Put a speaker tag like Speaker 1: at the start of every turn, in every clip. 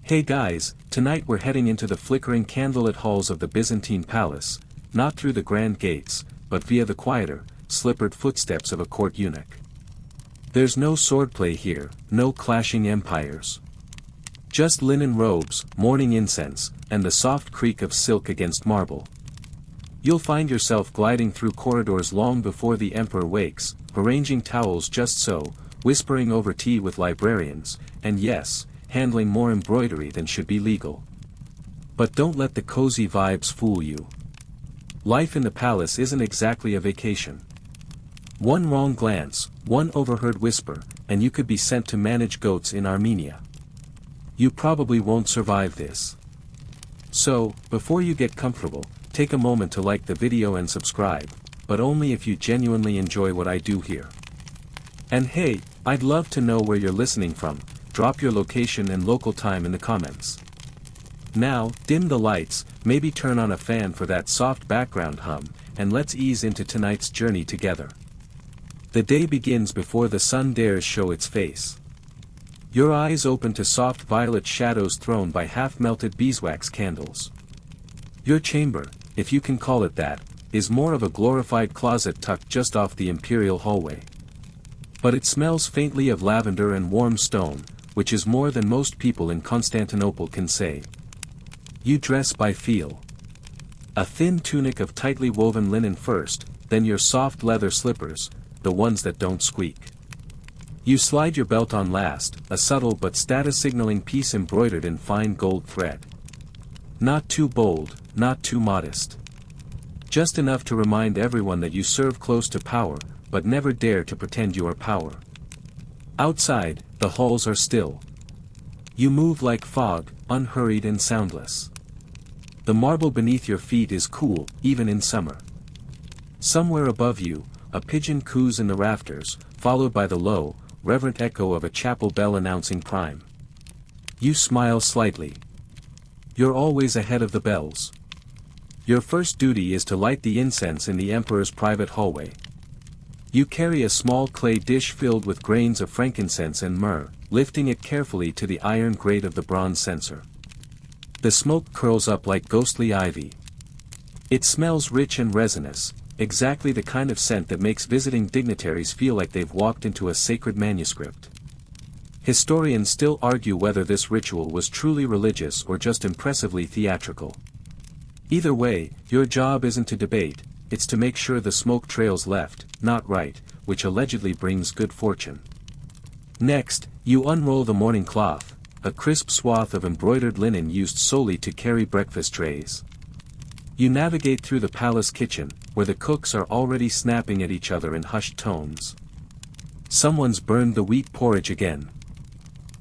Speaker 1: Hey guys, tonight we're heading into the flickering candlelit halls of the Byzantine palace, not through the grand gates, but via the quieter, slippered footsteps of a court eunuch. There's no swordplay here, no clashing empires. Just linen robes, morning incense, and the soft creak of silk against marble. You'll find yourself gliding through corridors long before the emperor wakes, arranging towels just so, whispering over tea with librarians, and yes, handling more embroidery than should be legal. But don't let the cozy vibes fool you. Life in the palace isn't exactly a vacation. One wrong glance, one overheard whisper, and you could be sent to manage goats in Armenia. You probably won't survive this. So, before you get comfortable, take a moment to like the video and subscribe, but only if you genuinely enjoy what I do here. And hey, I'd love to know where you're listening from. Drop your location and local time in the comments. Now, dim the lights, maybe turn on a fan for that soft background hum, and let's ease into tonight's journey together. The day begins before the sun dares show its face. Your eyes open to soft violet shadows thrown by half-melted beeswax candles. Your chamber, if you can call it that, is more of a glorified closet tucked just off the imperial hallway. But it smells faintly of lavender and warm stone, which is more than most people in Constantinople can say. You dress by feel. A thin tunic of tightly woven linen first, then your soft leather slippers, the ones that don't squeak. You slide your belt on last, a subtle but status-signaling piece embroidered in fine gold thread. Not too bold, not too modest. Just enough to remind everyone that you serve close to power, but never dare to pretend you are power. Outside, the halls are still. You move like fog, unhurried and soundless. The marble beneath your feet is cool, even in summer. Somewhere above you, a pigeon coos in the rafters, followed by the low, reverent echo of a chapel bell announcing prime. You smile slightly. You're always ahead of the bells. Your first duty is to light the incense in the emperor's private hallway. You carry a small clay dish filled with grains of frankincense and myrrh, lifting it carefully to the iron grate of the bronze censer. The smoke curls up like ghostly ivy. It smells rich and resinous, exactly the kind of scent that makes visiting dignitaries feel like they've walked into a sacred manuscript. Historians still argue whether this ritual was truly religious or just impressively theatrical. Either way, your job isn't to debate, it's to make sure the smoke trails left, not right, which allegedly brings good fortune. Next, you unroll the morning cloth, a crisp swath of embroidered linen used solely to carry breakfast trays. You navigate through the palace kitchen, where the cooks are already snapping at each other in hushed tones. Someone's burned the wheat porridge again.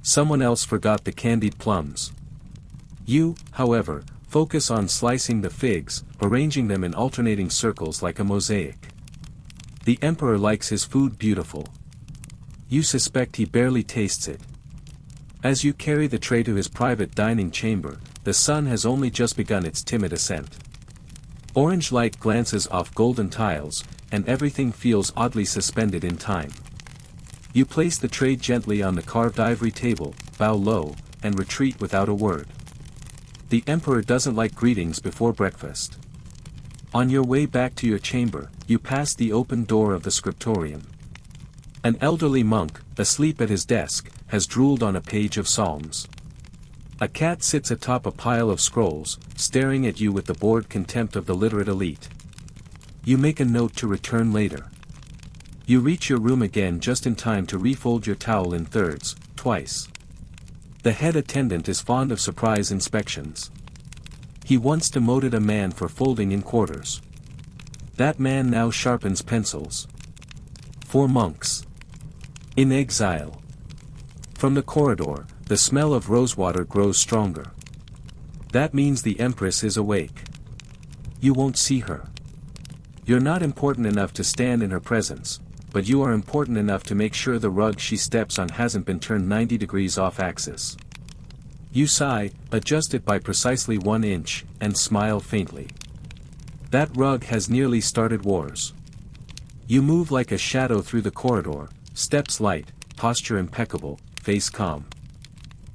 Speaker 1: Someone else forgot the candied plums. You, however, focus on slicing the figs, arranging them in alternating circles like a mosaic. The emperor likes his food beautiful. You suspect he barely tastes it. As you carry the tray to his private dining chamber, the sun has only just begun its timid ascent. Orange light glances off golden tiles, and everything feels oddly suspended in time. You place the tray gently on the carved ivory table, bow low, and retreat without a word. The emperor doesn't like greetings before breakfast. On your way back to your chamber, you pass the open door of the scriptorium. An elderly monk, asleep at his desk, has drooled on a page of psalms. A cat sits atop a pile of scrolls, staring at you with the bored contempt of the literate elite. You make a note to return later. You reach your room again just in time to refold your towel in thirds, twice. The head attendant is fond of surprise inspections. He once demoted a man for folding in quarters. That man now sharpens pencils. 4 monks. In exile. From the corridor, the smell of rosewater grows stronger. That means the empress is awake. You won't see her. You're not important enough to stand in her presence, but you are important enough to make sure the rug she steps on hasn't been turned 90 degrees off axis. You sigh, adjust it by precisely 1 inch, and smile faintly. That rug has nearly started wars. You move like a shadow through the corridor, steps light, posture impeccable, face calm.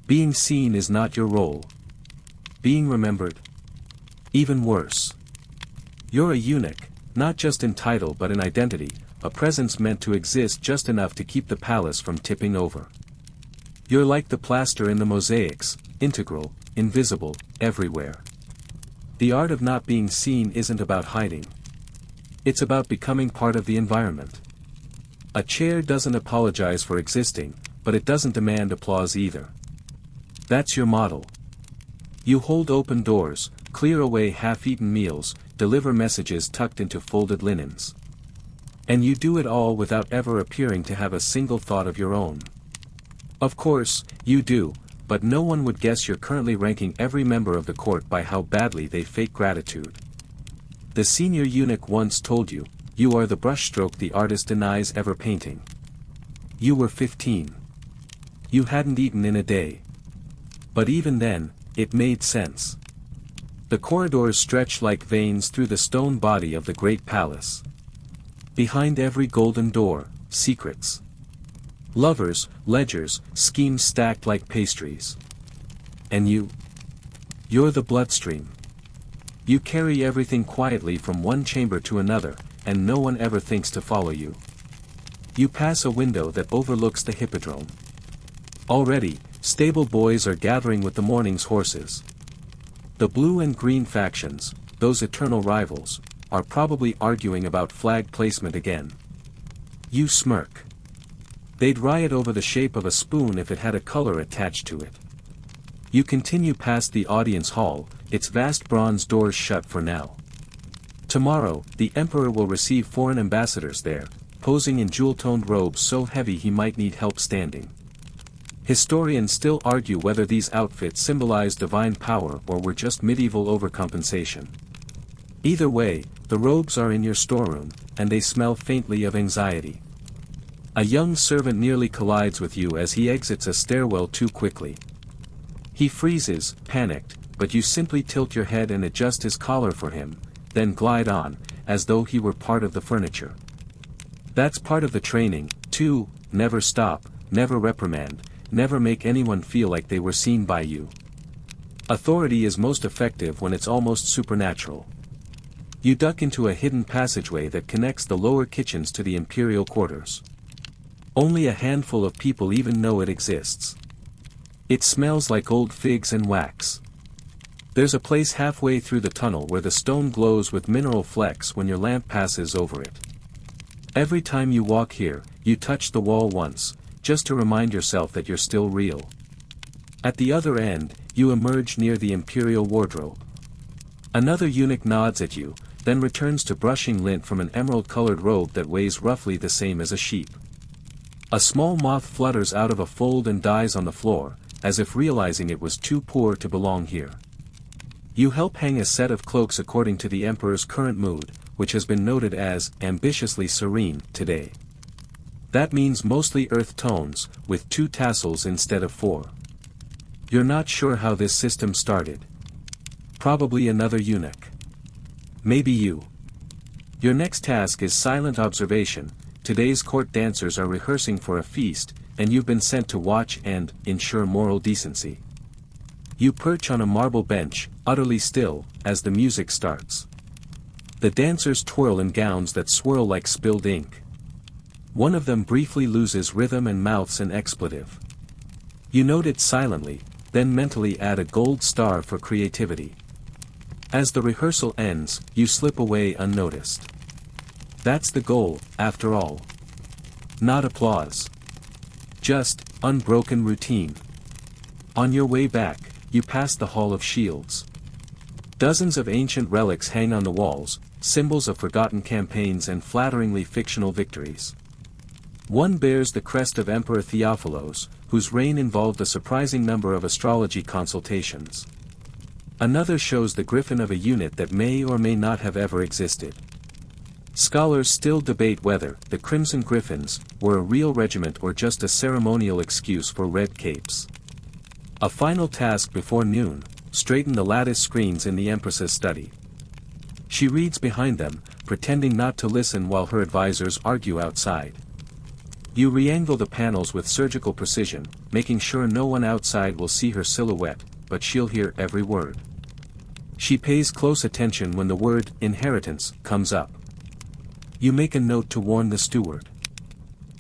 Speaker 1: Being seen is not your role. Being remembered? Even worse. You're a eunuch, not just in title but in identity, a presence meant to exist just enough to keep the palace from tipping over. You're like the plaster in the mosaics, integral, invisible, everywhere. The art of not being seen isn't about hiding. It's about becoming part of the environment. A chair doesn't apologize for existing, but it doesn't demand applause either. That's your model. You hold open doors, clear away half-eaten meals, deliver messages tucked into folded linens. And you do it all without ever appearing to have a single thought of your own. Of course, you do, but no one would guess you're currently ranking every member of the court by how badly they fake gratitude. The senior eunuch once told you, you are the brushstroke the artist denies ever painting. You were 15. You hadn't eaten in a day. But even then, it made sense. The corridors stretched like veins through the stone body of the great palace. Behind every golden door, secrets. Lovers, ledgers, schemes stacked like pastries. And you? You're the bloodstream. You carry everything quietly from one chamber to another, and no one ever thinks to follow you. You pass a window that overlooks the hippodrome. Already, stable boys are gathering with the morning's horses. The blue and green factions, those eternal rivals, are probably arguing about flag placement again. You smirk. They'd riot over the shape of a spoon if it had a color attached to it. You continue past the audience hall, its vast bronze doors shut for now. Tomorrow, the emperor will receive foreign ambassadors there, posing in jewel-toned robes so heavy he might need help standing. Historians still argue whether these outfits symbolize divine power or were just medieval overcompensation. Either way, the robes are in your storeroom, and they smell faintly of anxiety. A young servant nearly collides with you as he exits a stairwell too quickly. He freezes, panicked, but you simply tilt your head and adjust his collar for him, then glide on, as though he were part of the furniture. That's part of the training, too: never stop, never reprimand, never make anyone feel like they were seen by you. Authority is most effective when it's almost supernatural. You duck into a hidden passageway that connects the lower kitchens to the imperial quarters. Only a handful of people even know it exists. It smells like old figs and wax. There's a place halfway through the tunnel where the stone glows with mineral flecks when your lamp passes over it. Every time you walk here, you touch the wall once, just to remind yourself that you're still real. At the other end, you emerge near the imperial wardrobe. Another eunuch nods at you, then returns to brushing lint from an emerald-colored robe that weighs roughly the same as a sheep. A small moth flutters out of a fold and dies on the floor, as if realizing it was too poor to belong here. You help hang a set of cloaks according to the emperor's current mood, which has been noted as ambitiously serene today. That means mostly earth tones, with 2 tassels instead of 4. You're not sure how this system started. Probably another eunuch. Maybe you. Your next task is silent observation. Today's court dancers are rehearsing for a feast, and you've been sent to watch and ensure moral decency. You perch on a marble bench, utterly still, as the music starts. The dancers twirl in gowns that swirl like spilled ink. One of them briefly loses rhythm and mouths an expletive. You note it silently, then mentally add a gold star for creativity. As the rehearsal ends, you slip away unnoticed. That's the goal, after all. Not applause. Just unbroken routine. On your way back, you pass the Hall of Shields. Dozens of ancient relics hang on the walls, symbols of forgotten campaigns and flatteringly fictional victories. One bears the crest of Emperor Theophilos, whose reign involved a surprising number of astrology consultations. Another shows the griffin of a unit that may or may not have ever existed. Scholars still debate whether the Crimson Griffins were a real regiment or just a ceremonial excuse for red capes. A final task before noon: straighten the lattice screens in the Empress's study. She reads behind them, pretending not to listen while her advisors argue outside. You re-angle the panels with surgical precision, making sure no one outside will see her silhouette, but she'll hear every word. She pays close attention when the word inheritance comes up. You make a note to warn the steward.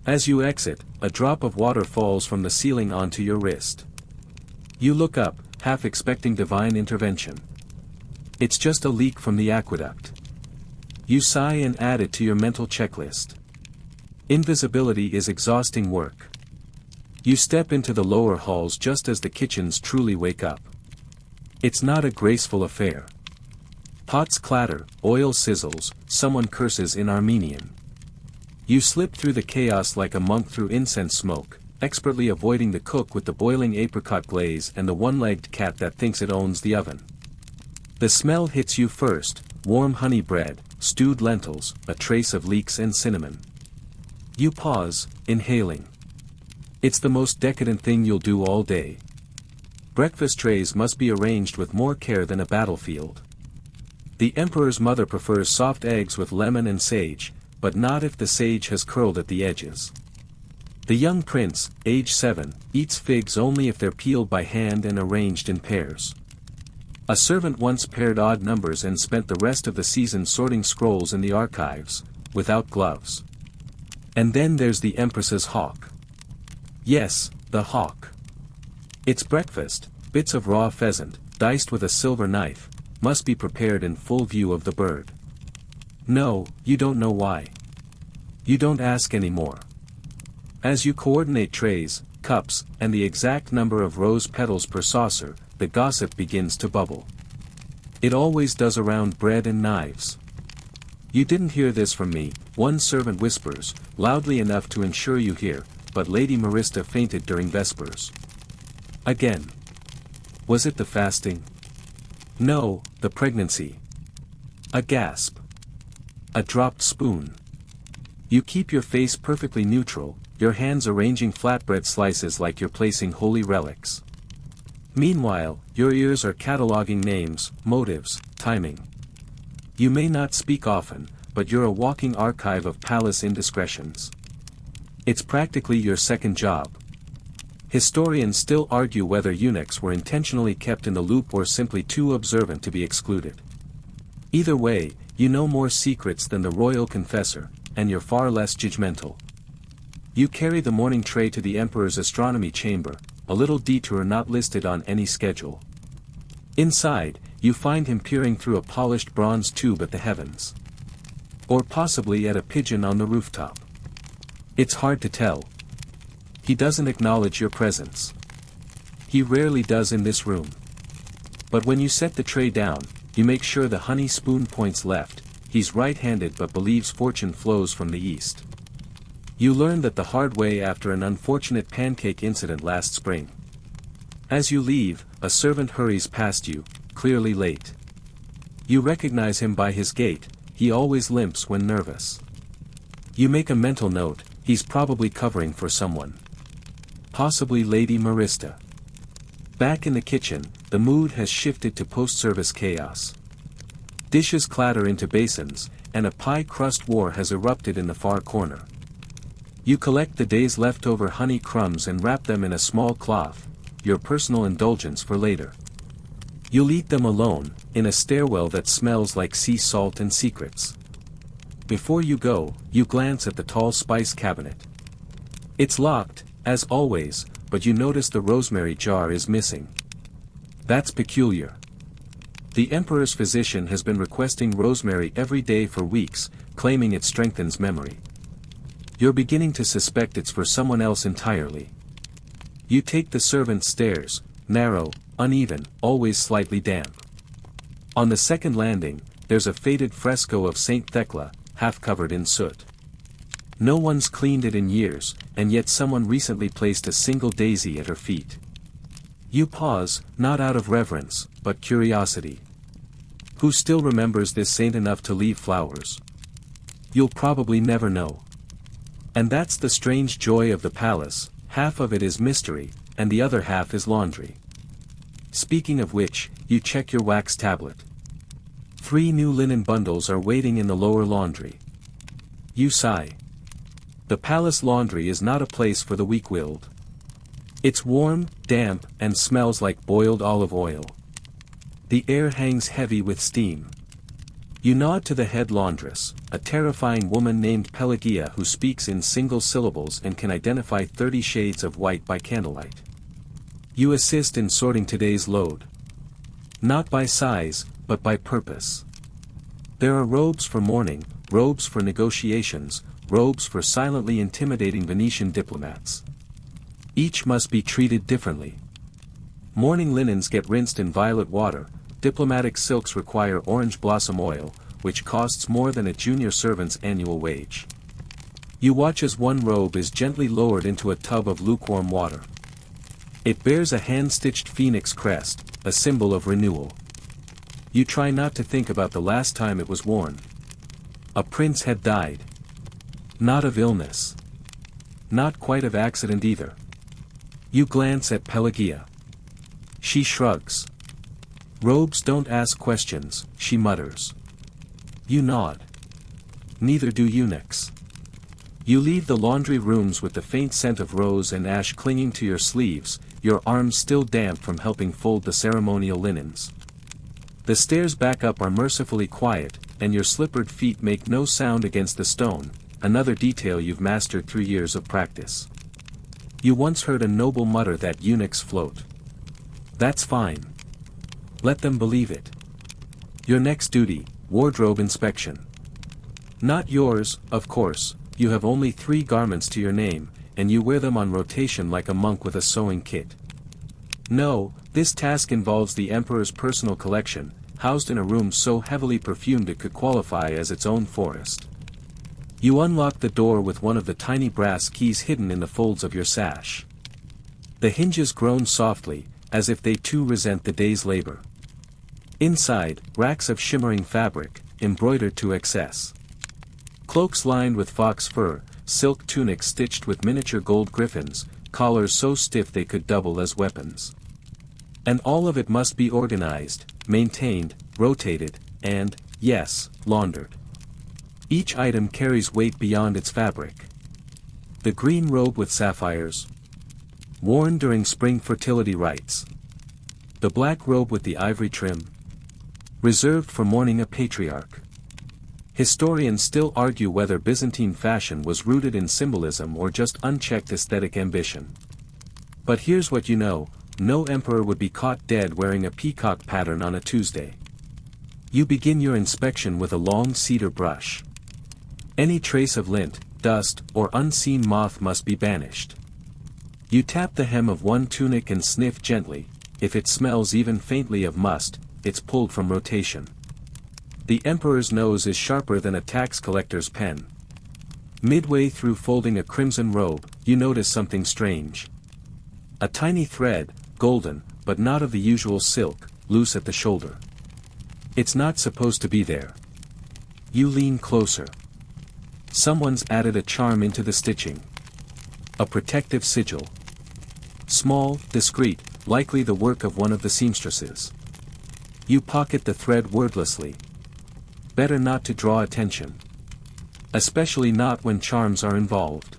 Speaker 1: As you exit, a drop of water falls from the ceiling onto your wrist. You look up, half expecting divine intervention. It's just a leak from the aqueduct. You sigh and add it to your mental checklist. Invisibility is exhausting work. You step into the lower halls just as the kitchens truly wake up. It's not a graceful affair. Pots clatter, oil sizzles, someone curses in Armenian. You slip through the chaos like a monk through incense smoke, expertly avoiding the cook with the boiling apricot glaze and the one-legged cat that thinks it owns the oven. The smell hits you first: warm honey bread, stewed lentils, a trace of leeks and cinnamon. You pause, inhaling. It's the most decadent thing you'll do all day. Breakfast trays must be arranged with more care than a battlefield. The emperor's mother prefers soft eggs with lemon and sage, but not if the sage has curled at the edges. The young prince, age 7, eats figs only if they're peeled by hand and arranged in pairs. A servant once paired odd numbers and spent the rest of the season sorting scrolls in the archives, without gloves. And then there's the empress's hawk. Yes, the hawk. It's breakfast. Bits of raw pheasant, diced with a silver knife, must be prepared in full view of the bird. No, you don't know why. You don't ask anymore. As you coordinate trays, cups, and the exact number of rose petals per saucer, the gossip begins to bubble. It always does around bread and knives. You didn't hear this from me, one servant whispers, loudly enough to ensure you hear, but Lady Marista fainted during Vespers. Again. Was it the fasting? No, the pregnancy. A gasp. A dropped spoon. You keep your face perfectly neutral, your hands arranging flatbread slices like you're placing holy relics. Meanwhile, your ears are cataloging names, motives, timing. You may not speak often, but you're a walking archive of palace indiscretions. It's practically your second job. Historians still argue whether eunuchs were intentionally kept in the loop or simply too observant to be excluded. Either way, you know more secrets than the royal confessor, and you're far less judgmental. You carry the morning tray to the emperor's astronomy chamber, a little detour not listed on any schedule. Inside, you find him peering through a polished bronze tube at the heavens. Or possibly at a pigeon on the rooftop. It's hard to tell. He doesn't acknowledge your presence. He rarely does in this room. But when you set the tray down, you make sure the honey spoon points left. He's right-handed but believes fortune flows from the east. You learn that the hard way after an unfortunate pancake incident last spring. As you leave, a servant hurries past you, clearly late. You recognize him by his gait, he always limps when nervous. You make a mental note, he's probably covering for someone. Possibly Lady Marista. Back in the kitchen, the mood has shifted to post-service chaos. Dishes clatter into basins, and a pie crust war has erupted in the far corner. You collect the day's leftover honey crumbs and wrap them in a small cloth, your personal indulgence for later. You'll eat them alone, in a stairwell that smells like sea salt and secrets. Before you go, you glance at the tall spice cabinet. It's locked, as always, but you notice the rosemary jar is missing. That's peculiar. The emperor's physician has been requesting rosemary every day for weeks, claiming it strengthens memory. You're beginning to suspect it's for someone else entirely. You take the servant's stairs, narrow, uneven, always slightly damp. On the second landing, there's a faded fresco of Saint Thecla, half covered in soot. No one's cleaned it in years, and yet someone recently placed a single daisy at her feet. You pause, not out of reverence, but curiosity. Who still remembers this saint enough to leave flowers? You'll probably never know. And that's the strange joy of the palace, half of it is mystery, and the other half is laundry. Speaking of which, you check your wax tablet. 3 new linen bundles are waiting in the lower laundry. You sigh. The palace laundry is not a place for the weak-willed. It's warm, damp, and smells like boiled olive oil. The air hangs heavy with steam. You nod to the head laundress, a terrifying woman named Pelagia who speaks in single syllables and can identify 30 shades of white by candlelight. You assist in sorting today's load. Not by size, but by purpose. There are robes for mourning, robes for negotiations, robes for silently intimidating Venetian diplomats. Each must be treated differently. Mourning linens get rinsed in violet water, diplomatic silks require orange blossom oil, which costs more than a junior servant's annual wage. You watch as one robe is gently lowered into a tub of lukewarm water. It bears a hand-stitched phoenix crest, a symbol of renewal. You try not to think about the last time it was worn. A prince had died. Not of illness. Not quite of accident either. You glance at Pelagia. She shrugs. Robes don't ask questions, she mutters. You nod. Neither do eunuchs. You leave the laundry rooms with the faint scent of rose and ash clinging to your sleeves, your arms still damp from helping fold the ceremonial linens. The stairs back up are mercifully quiet, and your slippered feet make no sound against the stone, another detail you've mastered through years of practice. You once heard a noble mutter that eunuchs float. That's fine. Let them believe it. Your next duty, wardrobe inspection. Not yours, of course, you have only 3 garments to your name, and you wear them on rotation like a monk with a sewing kit. No, this task involves the emperor's personal collection, housed in a room so heavily perfumed it could qualify as its own forest. You unlock the door with one of the tiny brass keys hidden in the folds of your sash. The hinges groan softly, as if they too resent the day's labor. Inside, racks of shimmering fabric, embroidered to excess. Cloaks lined with fox fur, silk tunics stitched with miniature gold griffins, collars so stiff they could double as weapons. And all of it must be organized, maintained, rotated, and, yes, laundered. Each item carries weight beyond its fabric. The green robe with sapphires, worn during spring fertility rites. The black robe with the ivory trim, reserved for mourning a patriarch. Historians still argue whether Byzantine fashion was rooted in symbolism or just unchecked aesthetic ambition. But here's what you know, no emperor would be caught dead wearing a peacock pattern on a Tuesday. You begin your inspection with a long cedar brush. Any trace of lint, dust, or unseen moth must be banished. You tap the hem of one tunic and sniff gently. If it smells even faintly of must, it's pulled from rotation. The emperor's nose is sharper than a tax collector's pen. Midway through folding a crimson robe, you notice something strange. A tiny thread, golden, but not of the usual silk, loose at the shoulder. It's not supposed to be there. You lean closer. Someone's added a charm into the stitching. A protective sigil. Small, discreet, likely the work of one of the seamstresses. You pocket the thread wordlessly. Better not to draw attention. Especially not when charms are involved.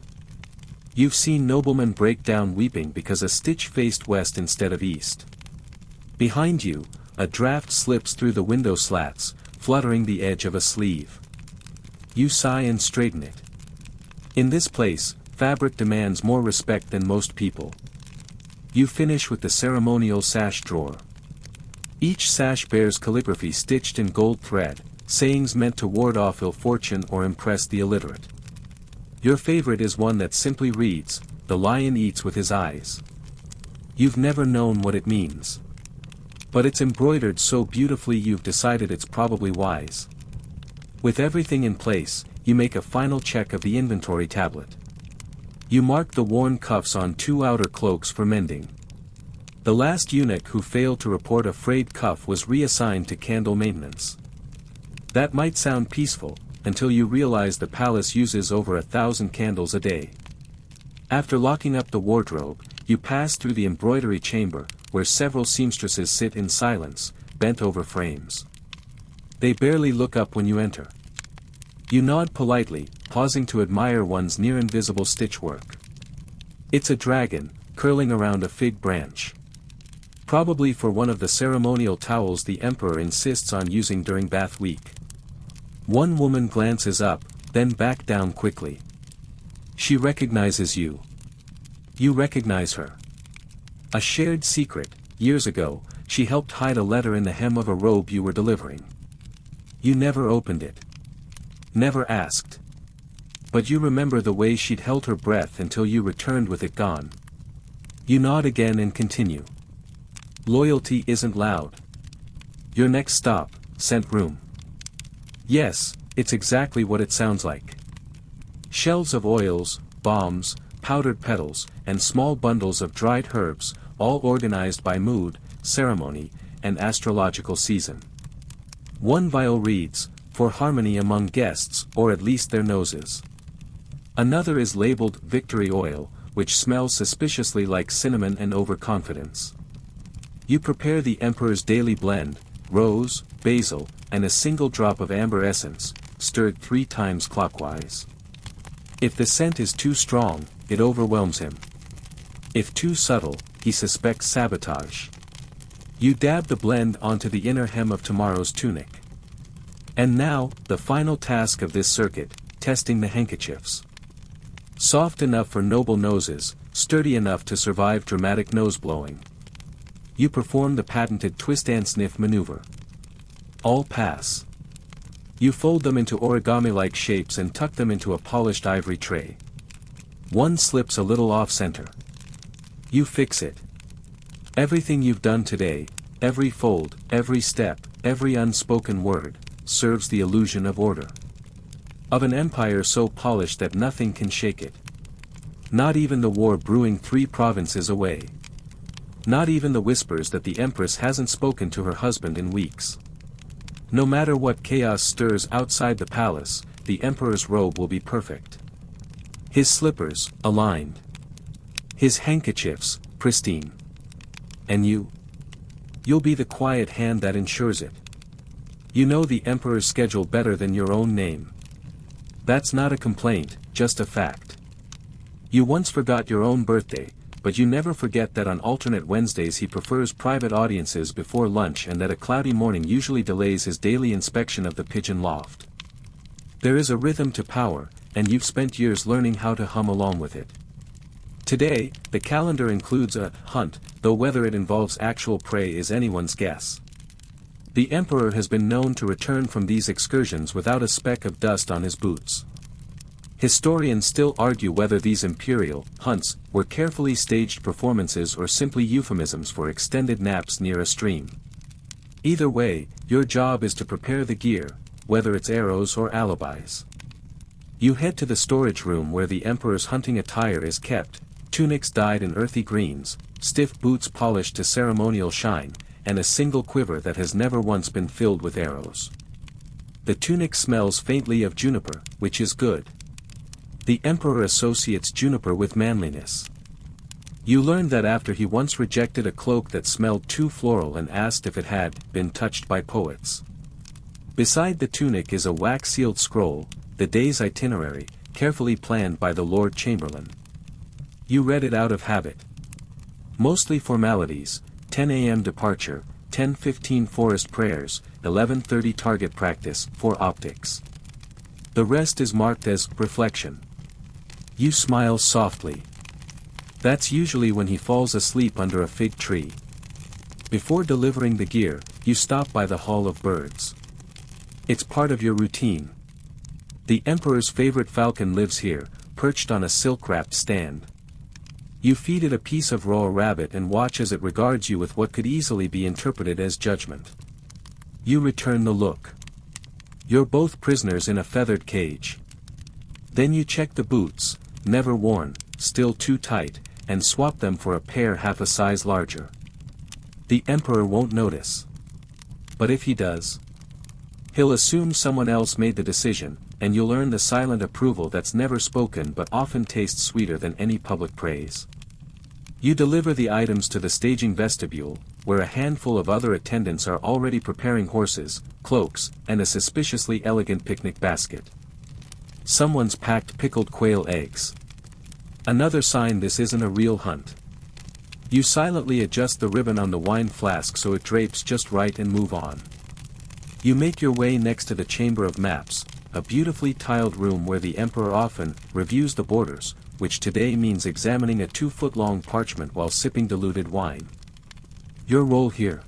Speaker 1: You've seen noblemen break down weeping because a stitch faced west instead of east. Behind you, a draft slips through the window slats, fluttering the edge of a sleeve. You sigh and straighten it. In this place, fabric demands more respect than most people. You finish with the ceremonial sash drawer. Each sash bears calligraphy stitched in gold thread, sayings meant to ward off ill fortune or impress the illiterate. Your favorite is one that simply reads, "The lion eats with his eyes." You've never known what it means. But it's embroidered so beautifully you've decided it's probably wise. With everything in place, you make a final check of the inventory tablet. You mark the worn cuffs on 2 outer cloaks for mending. The last eunuch who failed to report a frayed cuff was reassigned to candle maintenance. That might sound peaceful, until you realize the palace uses over 1,000 candles a day. After locking up the wardrobe, you pass through the embroidery chamber, where several seamstresses sit in silence, bent over frames. They barely look up when you enter. You nod politely, pausing to admire one's near-invisible stitchwork. It's a dragon, curling around a fig branch. Probably for one of the ceremonial towels the emperor insists on using during bath week. One woman glances up, then back down quickly. She recognizes you. You recognize her. A shared secret, years ago, she helped hide a letter in the hem of a robe you were delivering. You never opened it. Never asked. But you remember the way she'd held her breath until you returned with it gone. You nod again and continue. Loyalty isn't loud. Your next stop, scent room. Yes, it's exactly what it sounds like. Shelves of oils, balms, powdered petals, and small bundles of dried herbs, all organized by mood, ceremony, and astrological season. One vial reads, "For harmony among guests, or at least their noses." Another is labeled Victory Oil, which smells suspiciously like cinnamon and overconfidence. You prepare the emperor's daily blend, rose, basil, and a single drop of amber essence, stirred 3 times clockwise. If the scent is too strong, it overwhelms him. If too subtle, he suspects sabotage. You dab the blend onto the inner hem of tomorrow's tunic. And now, the final task of this circuit, testing the handkerchiefs. Soft enough for noble noses, sturdy enough to survive dramatic nose blowing. You perform the patented twist and sniff maneuver. All pass. You fold them into origami-like shapes and tuck them into a polished ivory tray. One slips a little off-center. You fix it. Everything you've done today, every fold, every step, every unspoken word, serves the illusion of order. Of an empire so polished that nothing can shake it. Not even the war brewing 3 provinces away. Not even the whispers that the empress hasn't spoken to her husband in weeks. No matter what chaos stirs outside the palace, the emperor's robe will be perfect. His slippers, aligned. His handkerchiefs, pristine. And you? You'll be the quiet hand that ensures it. You know the emperor's schedule better than your own name. That's not a complaint, just a fact. You once forgot your own birthday, but you never forget that on alternate Wednesdays he prefers private audiences before lunch and that a cloudy morning usually delays his daily inspection of the pigeon loft. There is a rhythm to power, and you've spent years learning how to hum along with it. Today, the calendar includes a hunt, though whether it involves actual prey is anyone's guess. The emperor has been known to return from these excursions without a speck of dust on his boots. Historians still argue whether these imperial hunts were carefully staged performances or simply euphemisms for extended naps near a stream. Either way, your job is to prepare the gear, whether it's arrows or alibis. You head to the storage room where the emperor's hunting attire is kept, tunics dyed in earthy greens, stiff boots polished to ceremonial shine, and a single quiver that has never once been filled with arrows. The tunic smells faintly of juniper, which is good. The emperor associates juniper with manliness. You learn that after he once rejected a cloak that smelled too floral and asked if it had been touched by poets. Beside the tunic is a wax-sealed scroll, the day's itinerary, carefully planned by the Lord Chamberlain. You read it out of habit. Mostly formalities: 10 a.m. departure, 10:15 forest prayers, 11:30 target practice for optics. The rest is marked as reflection. You smile softly. That's usually when he falls asleep under a fig tree. Before delivering the gear, you stop by the Hall of Birds. It's part of your routine. The emperor's favorite falcon lives here, perched on a silk-wrapped stand. You feed it a piece of raw rabbit and watch as it regards you with what could easily be interpreted as judgment. You return the look. You're both prisoners in a feathered cage. Then you check the boots, never worn, still too tight, and swap them for a pair half a size larger. The emperor won't notice. But if he does, he'll assume someone else made the decision, and you'll earn the silent approval that's never spoken but often tastes sweeter than any public praise. You deliver the items to the staging vestibule, where a handful of other attendants are already preparing horses, cloaks, and a suspiciously elegant picnic basket. Someone's packed pickled quail eggs. Another sign this isn't a real hunt. You silently adjust the ribbon on the wine flask so it drapes just right and move on. You make your way next to the Chamber of Maps, a beautifully tiled room where the emperor often reviews the borders, which today means examining a 2-foot-long parchment while sipping diluted wine. Your role here.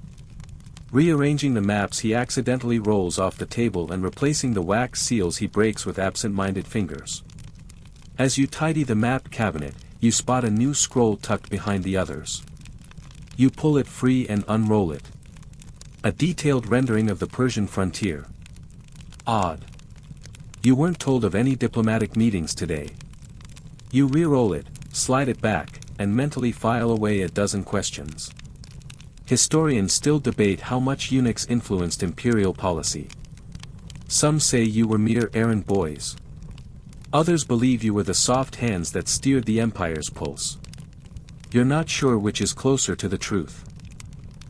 Speaker 1: Rearranging the maps he accidentally rolls off the table and replacing the wax seals he breaks with absent-minded fingers. As you tidy the map cabinet, you spot a new scroll tucked behind the others. You pull it free and unroll it. A detailed rendering of the Persian frontier. Odd. You weren't told of any diplomatic meetings today. You re-roll it, slide it back, and mentally file away a dozen questions. Historians still debate how much eunuchs influenced imperial policy. Some say you were mere errand boys. Others believe you were the soft hands that steered the empire's pulse. You're not sure which is closer to the truth.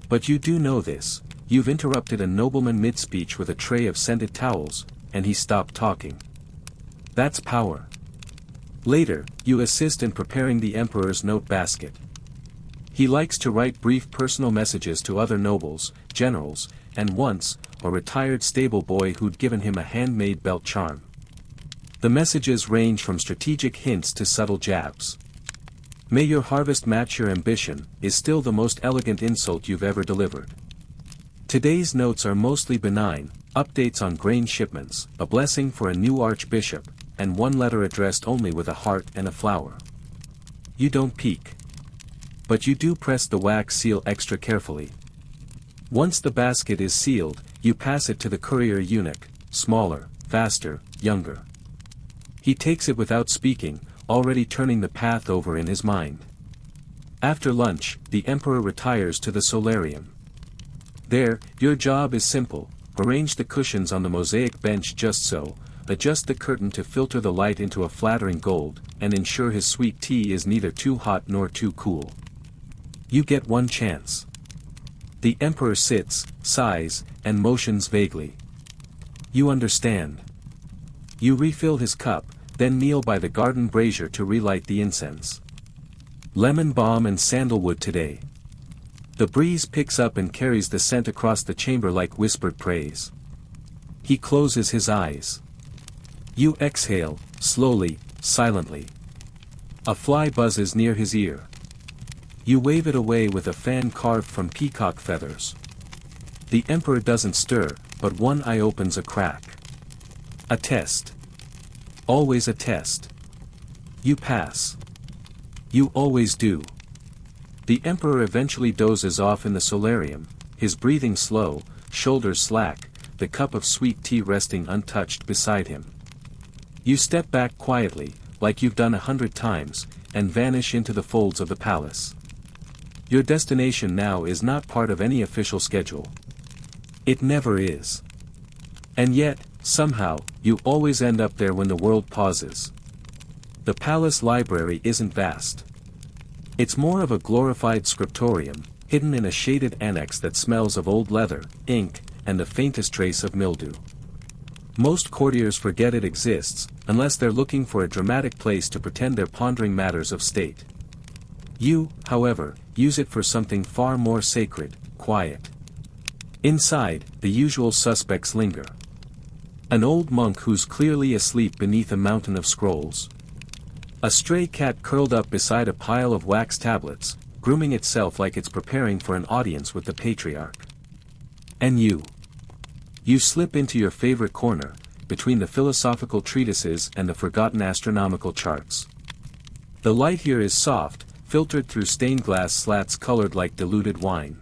Speaker 1: But you do know this: you've interrupted a nobleman mid-speech with a tray of scented towels, and he stopped talking. That's power. Later, you assist in preparing the emperor's note basket. He likes to write brief personal messages to other nobles, generals, and once, a retired stable boy who'd given him a handmade belt charm. The messages range from strategic hints to subtle jabs. "May your harvest match your ambition," is still the most elegant insult you've ever delivered. Today's notes are mostly benign: updates on grain shipments, a blessing for a new archbishop, and one letter addressed only with a heart and a flower. You don't peek. But you do press the wax seal extra carefully. Once the basket is sealed, you pass it to the courier eunuch, smaller, faster, younger. He takes it without speaking, already turning the path over in his mind. After lunch, the emperor retires to the solarium. There, your job is simple: arrange the cushions on the mosaic bench just so, adjust the curtain to filter the light into a flattering gold, and ensure his sweet tea is neither too hot nor too cool. You get one chance. The emperor sits, sighs, and motions vaguely. You understand. You refill his cup, then kneel by the garden brazier to relight the incense. Lemon balm and sandalwood today. The breeze picks up and carries the scent across the chamber like whispered praise. He closes his eyes. You exhale, slowly, silently. A fly buzzes near his ear. You wave it away with a fan carved from peacock feathers. The emperor doesn't stir, but one eye opens a crack. A test. Always a test. You pass. You always do. The emperor eventually dozes off in the solarium, his breathing slow, shoulders slack, the cup of sweet tea resting untouched beside him. You step back quietly, like you've done 100 times, and vanish into the folds of the palace. Your destination now is not part of any official schedule. It never is. And yet, somehow, you always end up there when the world pauses. The palace library isn't vast. It's more of a glorified scriptorium, hidden in a shaded annex that smells of old leather, ink, and the faintest trace of mildew. Most courtiers forget it exists, unless they're looking for a dramatic place to pretend they're pondering matters of state. You, however, use it for something far more sacred: quiet. Inside, the usual suspects linger. An old monk who's clearly asleep beneath a mountain of scrolls. A stray cat curled up beside a pile of wax tablets, grooming itself like it's preparing for an audience with the patriarch. And you. You slip into your favorite corner, between the philosophical treatises and the forgotten astronomical charts. The light here is soft, filtered through stained glass slats colored like diluted wine.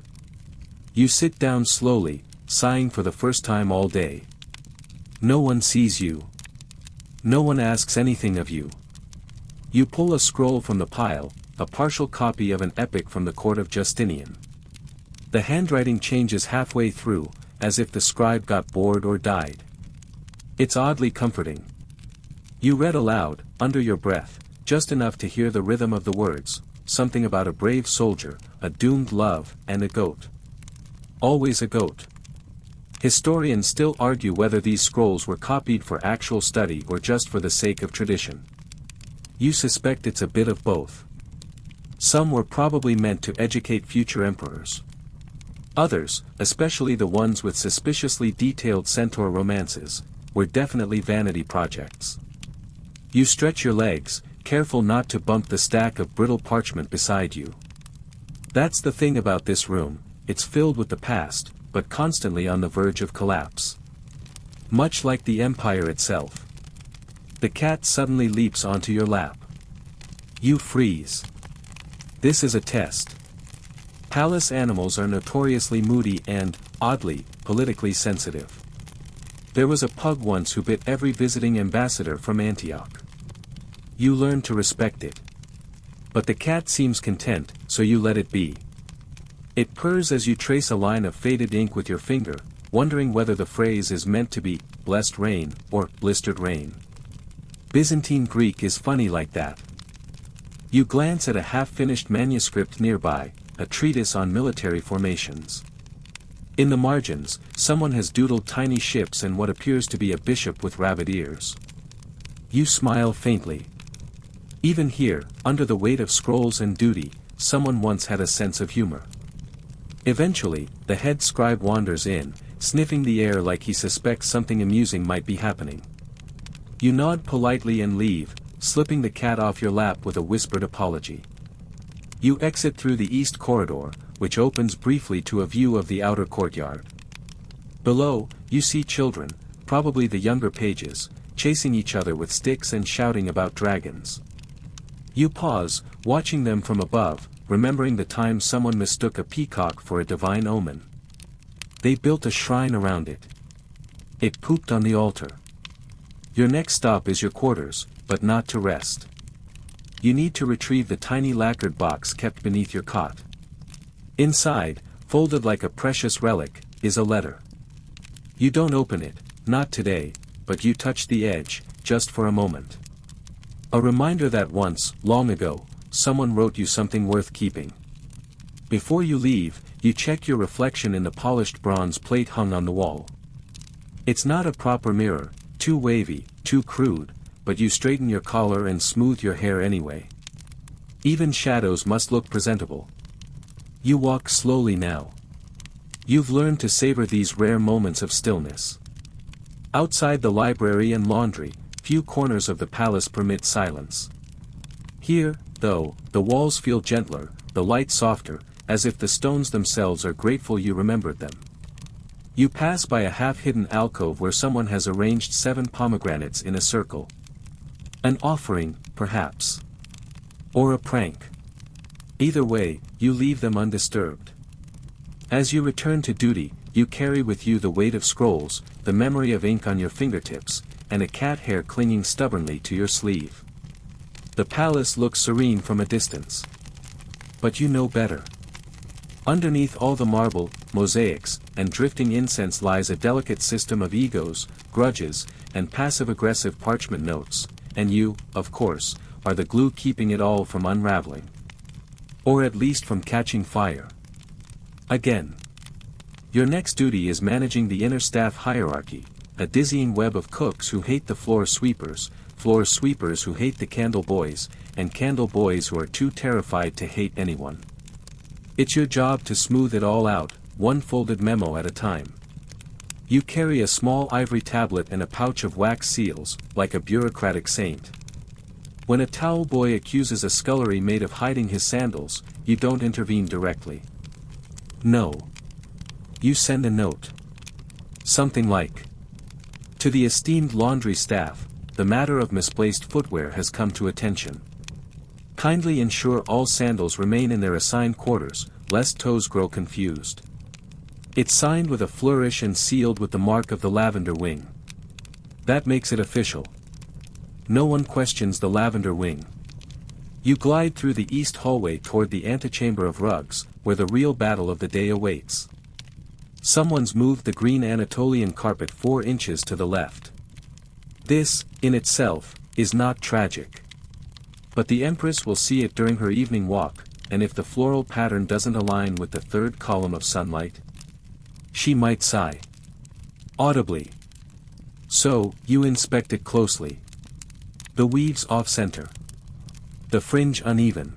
Speaker 1: You sit down slowly, sighing for the first time all day. No one sees you. No one asks anything of you. You pull a scroll from the pile, a partial copy of an epic from the court of Justinian. The handwriting changes halfway through, as if the scribe got bored or died. It's oddly comforting. You read aloud, under your breath, just enough to hear the rhythm of the words, something about a brave soldier, a doomed love, and a goat. Always a goat. Historians still argue whether these scrolls were copied for actual study or just for the sake of tradition. You suspect it's a bit of both. Some were probably meant to educate future emperors. Others, especially the ones with suspiciously detailed centaur romances, were definitely vanity projects. You stretch your legs, careful not to bump the stack of brittle parchment beside you. That's the thing about this room, it's filled with the past, but constantly on the verge of collapse. Much like the empire itself. The cat suddenly leaps onto your lap. You freeze. This is a test. Palace animals are notoriously moody and, oddly, politically sensitive. There was a pug once who bit every visiting ambassador from Antioch. You learn to respect it. But the cat seems content, so you let it be. It purrs as you trace a line of faded ink with your finger, wondering whether the phrase is meant to be, blessed rain, or blistered rain. Byzantine Greek is funny like that. You glance at a half-finished manuscript nearby, a treatise on military formations. In the margins, someone has doodled tiny ships and what appears to be a bishop with rabbit ears. You smile faintly. Even here, under the weight of scrolls and duty, someone once had a sense of humor. Eventually, the head scribe wanders in, sniffing the air like he suspects something amusing might be happening. You nod politely and leave, slipping the cat off your lap with a whispered apology. You exit through the east corridor, which opens briefly to a view of the outer courtyard. Below, you see children, probably the younger pages, chasing each other with sticks and shouting about dragons. You pause, watching them from above, remembering the time someone mistook a peacock for a divine omen. They built a shrine around it. It pooped on the altar. Your next stop is your quarters, but not to rest. You need to retrieve the tiny lacquered box kept beneath your cot. Inside, folded like a precious relic, is a letter. You don't open it, not today, but you touch the edge, just for a moment. A reminder that once, long ago, someone wrote you something worth keeping. Before you leave, you check your reflection in the polished bronze plate hung on the wall. It's not a proper mirror, too wavy, too crude, but you straighten your collar and smooth your hair anyway. Even shadows must look presentable. You walk slowly now. You've learned to savor these rare moments of stillness. Outside the library and laundry, few corners of the palace permit silence. Here, though, the walls feel gentler, the light softer, as if the stones themselves are grateful you remembered them. You pass by a half-hidden alcove where someone has arranged 7 pomegranates in a circle. An offering, perhaps. Or a prank. Either way, you leave them undisturbed. As you return to duty, you carry with you the weight of scrolls, the memory of ink on your fingertips, and a cat hair clinging stubbornly to your sleeve. The palace looks serene from a distance. But you know better. Underneath all the marble, mosaics, and drifting incense lies a delicate system of egos, grudges, and passive-aggressive parchment notes, and you, of course, are the glue keeping it all from unraveling. Or at least from catching fire. Again. Your next duty is managing the inner staff hierarchy, a dizzying web of cooks who hate the floor sweepers who hate the candle boys, and candle boys who are too terrified to hate anyone. It's your job to smooth it all out, one folded memo at a time. You carry a small ivory tablet and a pouch of wax seals, like a bureaucratic saint. When a towel boy accuses a scullery maid of hiding his sandals, you don't intervene directly. No. You send a note. Something like, "To the esteemed laundry staff, the matter of misplaced footwear has come to attention. Kindly ensure all sandals remain in their assigned quarters, lest toes grow confused." It's signed with a flourish and sealed with the mark of the lavender wing. That makes it official. No one questions the lavender wing. You glide through the east hallway toward the antechamber of rugs, where the real battle of the day awaits. Someone's moved the green Anatolian carpet 4 inches to the left. This, in itself, is not tragic. But the Empress will see it during her evening walk, and if the floral pattern doesn't align with the 3rd column of sunlight, she might sigh. Audibly. So, you inspect it closely. The weaves off-center. The fringe uneven.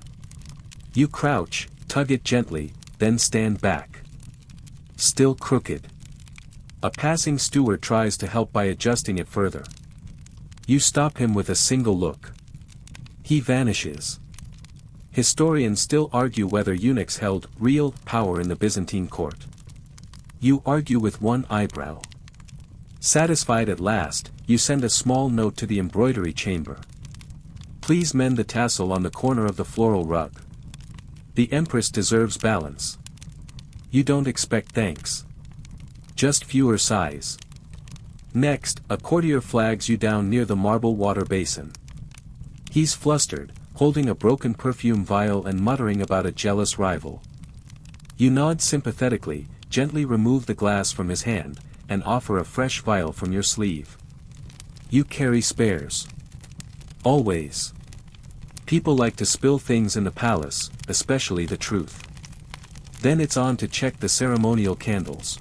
Speaker 1: You crouch, tug it gently, then stand back. Still crooked. A passing steward tries to help by adjusting it further. You stop him with a single look. He vanishes. Historians still argue whether eunuchs held real power in the Byzantine court. You argue with one eyebrow. Satisfied at last, you send a small note to the embroidery chamber. Please mend the tassel on the corner of the floral rug. The empress deserves balance. You don't expect thanks. Just fewer sighs. Next, a courtier flags you down near the marble water basin. He's flustered, holding a broken perfume vial and muttering about a jealous rival. You nod sympathetically, gently remove the glass from his hand, and offer a fresh vial from your sleeve. You carry spares. Always. People like to spill things in the palace, especially the truth. Then it's on to check the ceremonial candles.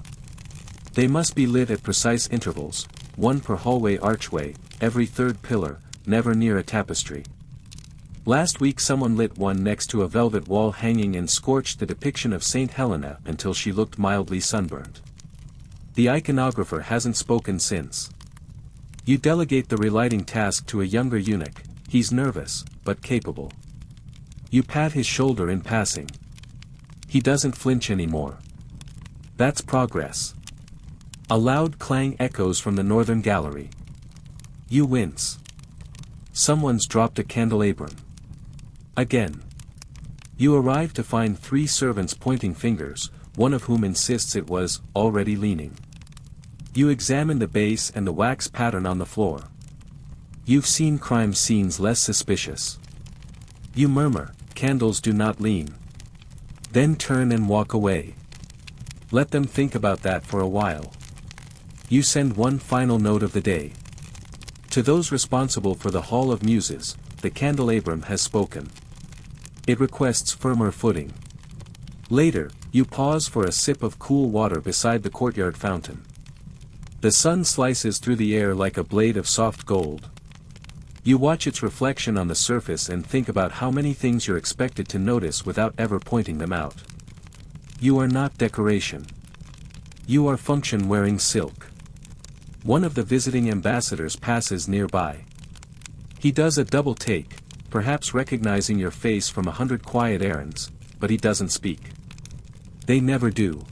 Speaker 1: They must be lit at precise intervals, one per hallway archway, every third pillar, never near a tapestry. Last week someone lit one next to a velvet wall hanging and scorched the depiction of Saint Helena until she looked mildly sunburned. The iconographer hasn't spoken since. You delegate the relighting task to a younger eunuch. He's nervous, but capable. You pat his shoulder in passing. He doesn't flinch anymore. That's progress. A loud clang echoes from the northern gallery. You wince. Someone's dropped a candelabrum. Again. You arrive to find 3 servants pointing fingers, one of whom insists it was already leaning. You examine the base and the wax pattern on the floor. You've seen crime scenes less suspicious. You murmur, candles do not lean. Then turn and walk away. Let them think about that for a while. You send one final note of the day. To those responsible for the Hall of Muses, the candelabrum has spoken. It requests firmer footing. Later, you pause for a sip of cool water beside the courtyard fountain. The sun slices through the air like a blade of soft gold. You watch its reflection on the surface and think about how many things you're expected to notice without ever pointing them out. You are not decoration. You are function wearing silk. One of the visiting ambassadors passes nearby. He does a double take, perhaps recognizing your face from 100 quiet errands, but he doesn't speak. They never do.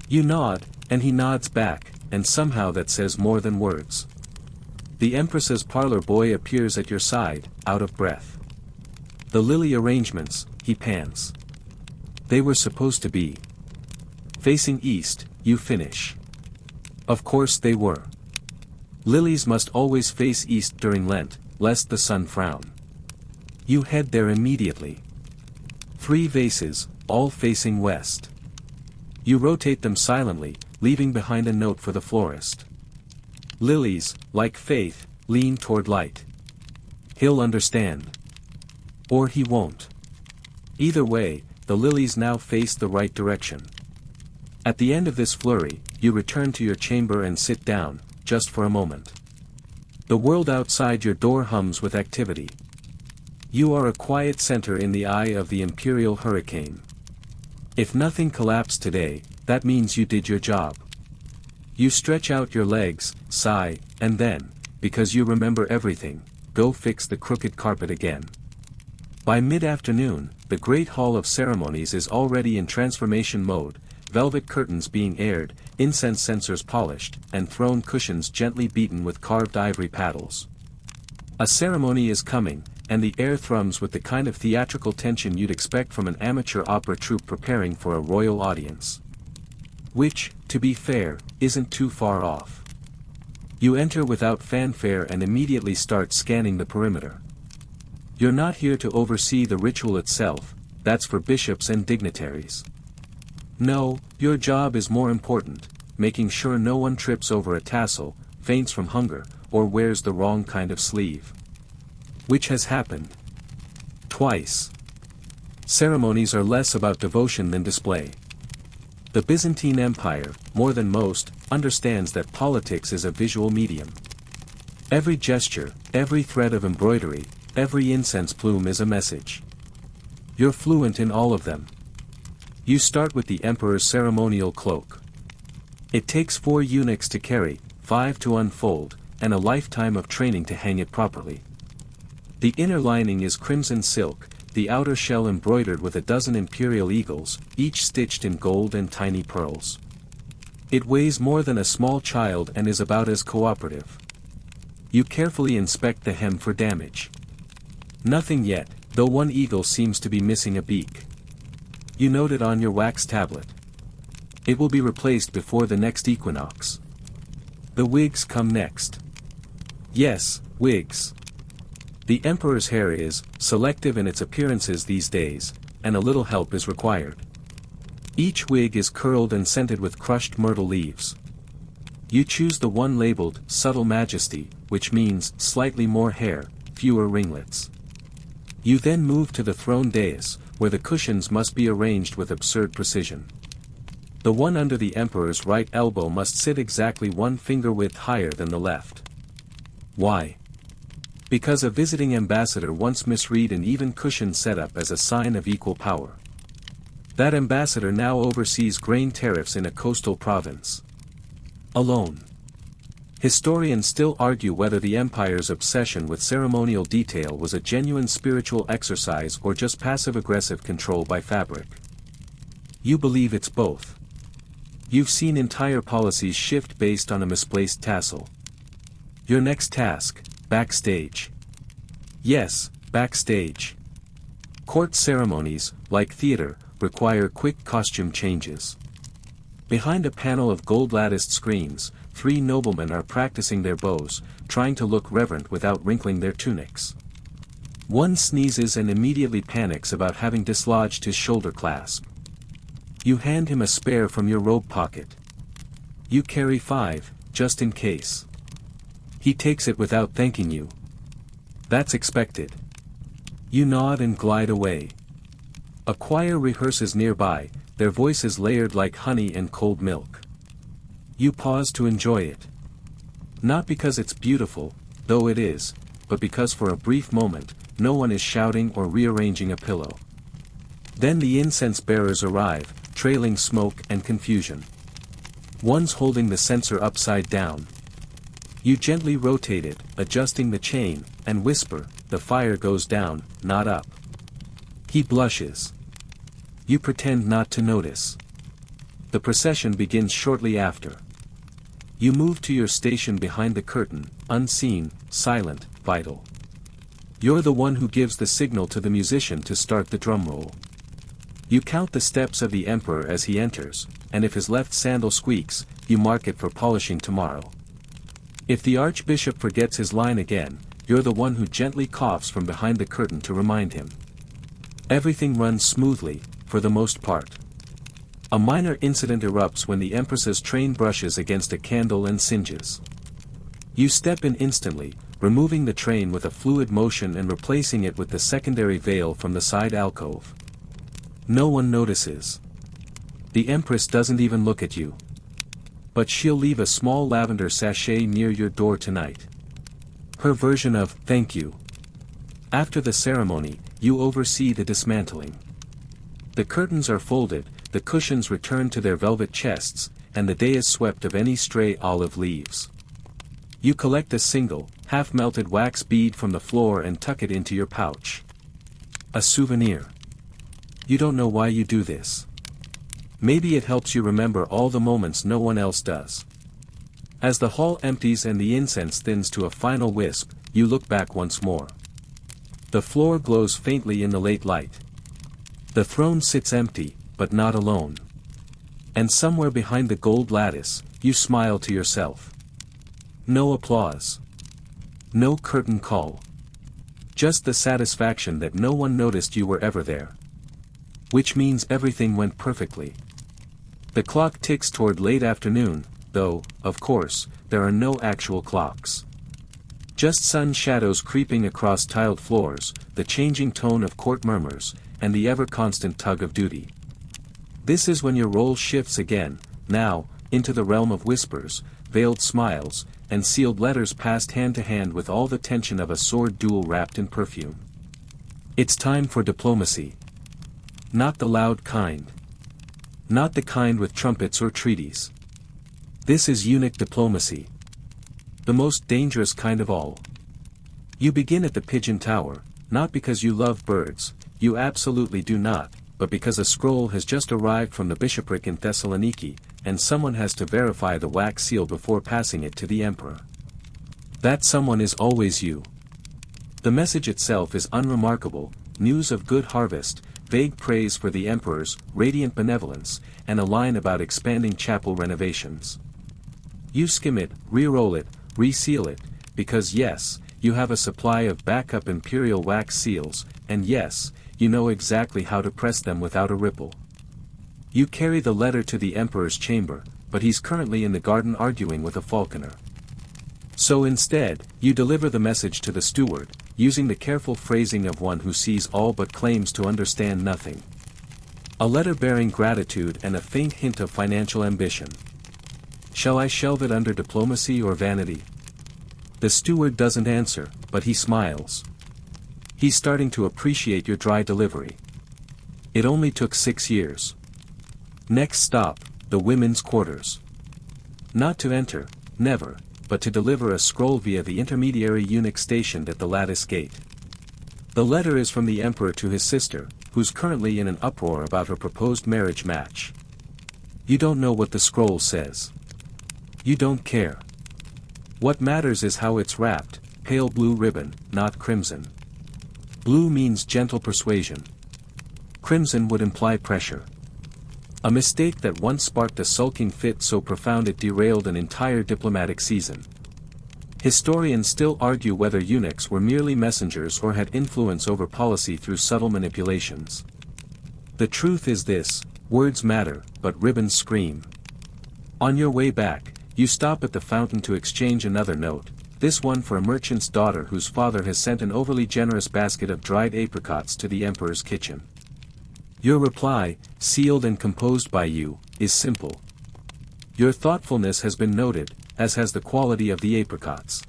Speaker 1: You nod, and he nods back, and somehow that says more than words. The Empress's parlor boy appears at your side, out of breath. The lily arrangements, he pans. They were supposed to be facing east, you finish. Of course they were. Lilies must always face east during Lent, lest the sun frown. You head there immediately. 3 vases, all facing west. You rotate them silently, leaving behind a note for the florist. Lilies, like faith, lean toward light. He'll understand. Or he won't. Either way, the lilies now face the right direction. At the end of this flurry, you return to your chamber and sit down, just for a moment. The world outside your door hums with activity. You are a quiet center in the eye of the imperial hurricane. If nothing collapsed today, that means you did your job. You stretch out your legs, sigh, and then, because you remember everything, go fix the crooked carpet again. By mid-afternoon, the Great Hall of Ceremonies is already in transformation mode, velvet curtains being aired, incense censers polished, and throne cushions gently beaten with carved ivory paddles. A ceremony is coming, and the air thrums with the kind of theatrical tension you'd expect from an amateur opera troupe preparing for a royal audience. Which, to be fair, isn't too far off. You enter without fanfare and immediately start scanning the perimeter. You're not here to oversee the ritual itself, that's for bishops and dignitaries. No, your job is more important, making sure no one trips over a tassel, faints from hunger, or wears the wrong kind of sleeve. Which has happened. Twice. Ceremonies are less about devotion than display. The Byzantine Empire, more than most, understands that politics is a visual medium. Every gesture, every thread of embroidery, every incense plume is a message. You're fluent in all of them. You start with the emperor's ceremonial cloak. It takes 4 eunuchs to carry, 5 to unfold, and a lifetime of training to hang it properly. The inner lining is crimson silk, the outer shell embroidered with a dozen imperial eagles, each stitched in gold and tiny pearls. It weighs more than a small child and is about as cooperative. You carefully inspect the hem for damage. Nothing yet, though one eagle seems to be missing a beak. You note it on your wax tablet. It will be replaced before the next equinox. The wigs come next. Yes, wigs. The emperor's hair is selective in its appearances these days, and a little help is required. Each wig is curled and scented with crushed myrtle leaves. You choose the one labeled Subtle Majesty, which means slightly more hair, fewer ringlets. You then move to the throne dais, where the cushions must be arranged with absurd precision. The one under the emperor's right elbow must sit exactly 1 finger width higher than the left. Why? Because a visiting ambassador once misread an even cushion setup as a sign of equal power. That ambassador now oversees grain tariffs in a coastal province. Alone. Historians still argue whether the empire's obsession with ceremonial detail was a genuine spiritual exercise or just passive-aggressive control by fabric. You believe it's both. You've seen entire policies shift based on a misplaced tassel. Your next task: backstage. Yes, backstage. Court ceremonies, like theater, require quick costume changes. Behind a panel of gold-latticed screens, 3 noblemen are practicing their bows, trying to look reverent without wrinkling their tunics. One sneezes and immediately panics about having dislodged his shoulder clasp. You hand him a spare from your robe pocket. You carry 5, just in case. He takes it without thanking you. That's expected. You nod and glide away. A choir rehearses nearby, their voices layered like honey and cold milk. You pause to enjoy it. Not because it's beautiful, though it is, but because for a brief moment, no one is shouting or rearranging a pillow. Then the incense bearers arrive, trailing smoke and confusion. One's holding the censer upside down. You gently rotate it, adjusting the chain, and whisper, "The fire goes down, not up." He blushes. You pretend not to notice. The procession begins shortly after. You move to your station behind the curtain, unseen, silent, vital. You're the one who gives the signal to the musician to start the drum roll. You count the steps of the emperor as he enters, and if his left sandal squeaks, you mark it for polishing tomorrow. If the archbishop forgets his line again, you're the one who gently coughs from behind the curtain to remind him. Everything runs smoothly, for the most part. A minor incident erupts when the empress's train brushes against a candle and singes. You step in instantly, removing the train with a fluid motion and replacing it with the secondary veil from the side alcove. No one notices. The empress doesn't even look at you. But she'll leave a small lavender sachet near your door tonight. Her version of "thank you." After the ceremony, you oversee the dismantling. The curtains are folded, the cushions return to their velvet chests, and the dais swept of any stray olive leaves. You collect a single, half-melted wax bead from the floor and tuck it into your pouch. A souvenir. You don't know why you do this. Maybe it helps you remember all the moments no one else does. As the hall empties and the incense thins to a final wisp, you look back once more. The floor glows faintly in the late light. The throne sits empty, but not alone. And somewhere behind the gold lattice, you smile to yourself. No applause. No curtain call. Just the satisfaction that no one noticed you were ever there. Which means everything went perfectly. The clock ticks toward late afternoon, though, of course, there are no actual clocks. Just sun shadows creeping across tiled floors, the changing tone of court murmurs, and the ever-constant tug of duty. This is when your role shifts again, now, into the realm of whispers, veiled smiles, and sealed letters passed hand to hand with all the tension of a sword duel wrapped in perfume. It's time for diplomacy. Not the loud kind. Not the kind with trumpets or treaties. This is eunuch diplomacy. The most dangerous kind of all. You begin at the pigeon tower, not because you love birds, you absolutely do not, but because a scroll has just arrived from the bishopric in Thessaloniki, and someone has to verify the wax seal before passing it to the emperor. That someone is always you. The message itself is unremarkable, news of good harvest, vague praise for the emperor's radiant benevolence, and a line about expanding chapel renovations. You skim it, re-roll it, reseal it, because yes, you have a supply of backup imperial wax seals, and yes, you know exactly how to press them without a ripple. You carry the letter to the emperor's chamber, but he's currently in the garden arguing with a falconer. So instead, you deliver the message to the steward, using the careful phrasing of one who sees all but claims to understand nothing. A letter bearing gratitude and a faint hint of financial ambition. Shall I shelve it under diplomacy or vanity? The steward doesn't answer, but he smiles. He's starting to appreciate your dry delivery. It only took 6 years. Next stop, the women's quarters. Not to enter, never, but to deliver a scroll via the intermediary eunuch stationed at the lattice gate. The letter is from the emperor to his sister, who's currently in an uproar about her proposed marriage match. You don't know what the scroll says. You don't care. What matters is how it's wrapped, pale blue ribbon, not crimson. Blue means gentle persuasion. Crimson would imply pressure. A mistake that once sparked a sulking fit so profound it derailed an entire diplomatic season. Historians still argue whether eunuchs were merely messengers or had influence over policy through subtle manipulations. The truth is this: words matter, but ribbons scream. On your way back, you stop at the fountain to exchange another note, this one for a merchant's daughter whose father has sent an overly generous basket of dried apricots to the emperor's kitchen. Your reply, sealed and composed by you, is simple. Your thoughtfulness has been noted, as has the quality of the apricots.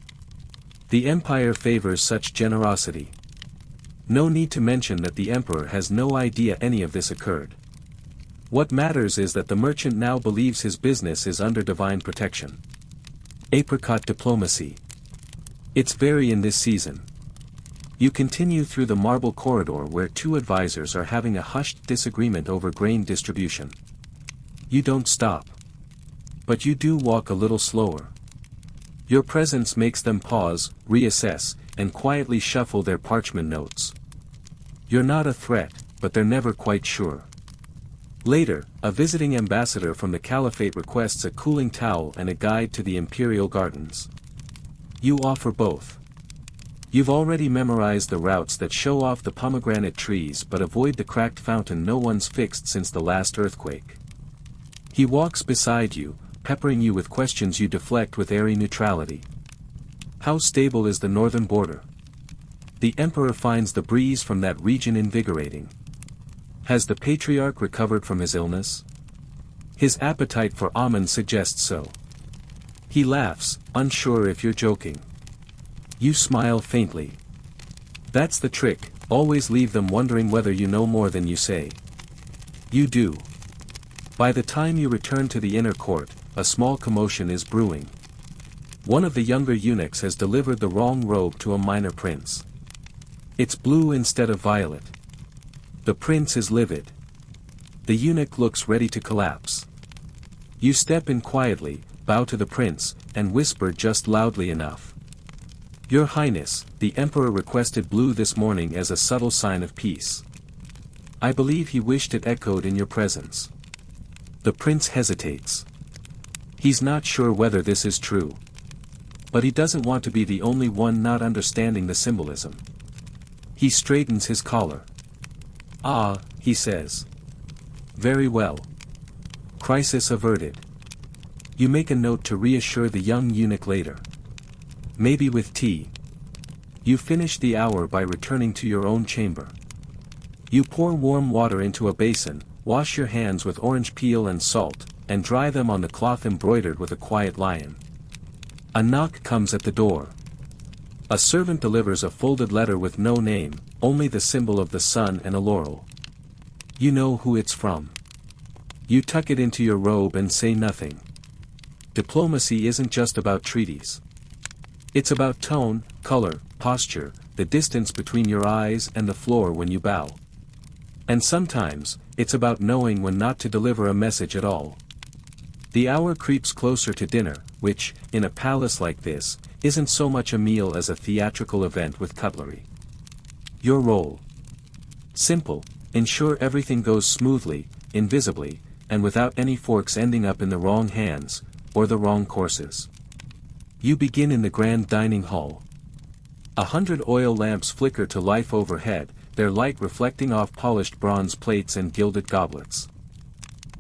Speaker 1: The empire favors such generosity. No need to mention that the emperor has no idea any of this occurred. What matters is that the merchant now believes his business is under divine protection. Apricot diplomacy. It's very in this season. You continue through the marble corridor where two advisors are having a hushed disagreement over grain distribution. You don't stop. But you do walk a little slower. Your presence makes them pause, reassess, and quietly shuffle their parchment notes. You're not a threat, but they're never quite sure. Later, a visiting ambassador from the Caliphate requests a cooling towel and a guide to the imperial gardens. You offer both. You've already memorized the routes that show off the pomegranate trees but avoid the cracked fountain no one's fixed since the last earthquake. He walks beside you, peppering you with questions you deflect with airy neutrality. How stable is the northern border? The emperor finds the breeze from that region invigorating. Has the patriarch recovered from his illness? His appetite for almonds suggests so. He laughs, unsure if you're joking. You smile faintly. That's the trick, always leave them wondering whether you know more than you say. You do. By the time you return to the inner court, a small commotion is brewing. One of the younger eunuchs has delivered the wrong robe to a minor prince. It's blue instead of violet. The prince is livid. The eunuch looks ready to collapse. You step in quietly, bow to the prince, and whisper just loudly enough. Your Highness, the Emperor requested blue this morning as a subtle sign of peace. I believe he wished it echoed in your presence. The prince hesitates. He's not sure whether this is true. But he doesn't want to be the only one not understanding the symbolism. He straightens his collar. Ah, he says. Very well. Crisis averted. You make a note to reassure the young eunuch later. Maybe with tea. You finish the hour by returning to your own chamber. You pour warm water into a basin, wash your hands with orange peel and salt, and dry them on the cloth embroidered with a quiet lion. A knock comes at the door. A servant delivers a folded letter with no name, only the symbol of the sun and a laurel. You know who it's from. You tuck it into your robe and say nothing. Diplomacy isn't just about treaties. It's about tone, color, posture, the distance between your eyes and the floor when you bow. And sometimes, it's about knowing when not to deliver a message at all. The hour creeps closer to dinner, which, in a palace like this, isn't so much a meal as a theatrical event with cutlery. Your role. Simple: ensure everything goes smoothly, invisibly, and without any forks ending up in the wrong hands, or the wrong courses. You begin in the grand dining hall. 100 oil lamps flicker to life overhead, their light reflecting off polished bronze plates and gilded goblets.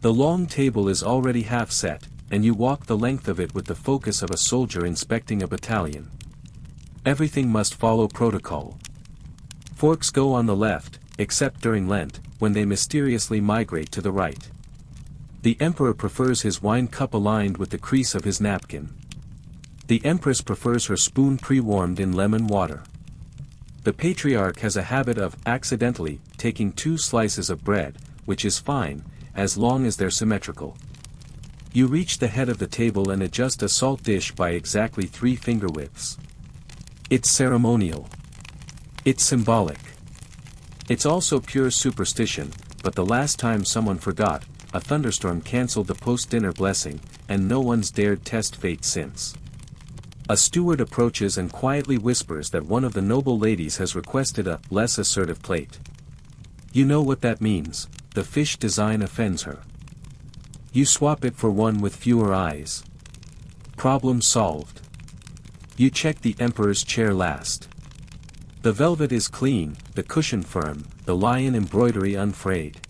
Speaker 1: The long table is already half set, and you walk the length of it with the focus of a soldier inspecting a battalion. Everything must follow protocol. Forks go on the left, except during Lent, when they mysteriously migrate to the right. The emperor prefers his wine cup aligned with the crease of his napkin. The empress prefers her spoon pre-warmed in lemon water. The patriarch has a habit of accidentally taking 2 slices of bread, which is fine, as long as they're symmetrical. You reach the head of the table and adjust a salt dish by exactly 3 finger widths. It's ceremonial. It's symbolic. It's also pure superstition, but the last time someone forgot, a thunderstorm cancelled the post-dinner blessing, and no one's dared test fate since. A steward approaches and quietly whispers that one of the noble ladies has requested a less assertive plate. You know what that means: the fish design offends her. You swap it for one with fewer eyes. Problem solved. You check the emperor's chair last. The velvet is clean, the cushion firm, the lion embroidery unfrayed.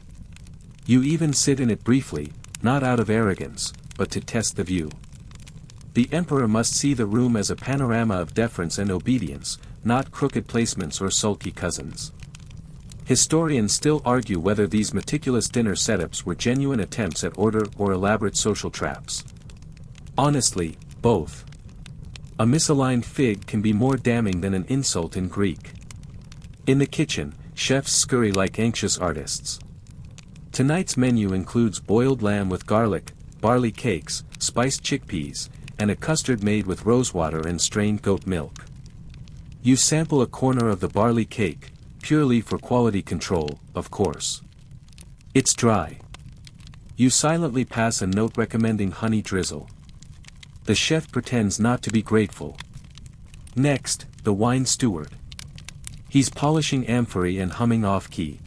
Speaker 1: You even sit in it briefly, not out of arrogance, but to test the view. The emperor must see the room as a panorama of deference and obedience, not crooked placements or sulky cousins. Historians still argue whether these meticulous dinner setups were genuine attempts at order or elaborate social traps. Honestly, both. A misaligned fig can be more damning than an insult in Greek. In the kitchen, chefs scurry like anxious artists. Tonight's menu includes boiled lamb with garlic, barley cakes, spiced chickpeas, and a custard made with rosewater and strained goat milk. You sample a corner of the barley cake, purely for quality control, of course. It's dry. You silently pass a note recommending honey drizzle. The chef pretends not to be grateful. Next, the wine steward. He's polishing amphory and humming off-key.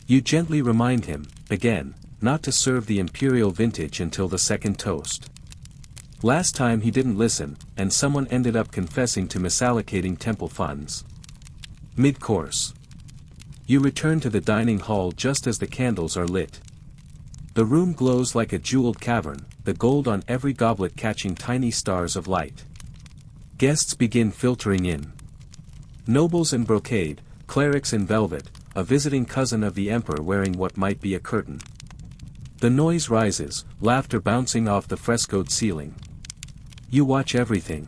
Speaker 1: You gently remind him, again, not to serve the imperial vintage until the second toast. Last time he didn't listen, and someone ended up confessing to misallocating temple funds. Mid-course. You return to the dining hall just as the candles are lit. The room glows like a jeweled cavern, the gold on every goblet catching tiny stars of light. Guests begin filtering in. Nobles in brocade, clerics in velvet, a visiting cousin of the emperor wearing what might be a curtain. The noise rises, laughter bouncing off the frescoed ceiling. You watch everything.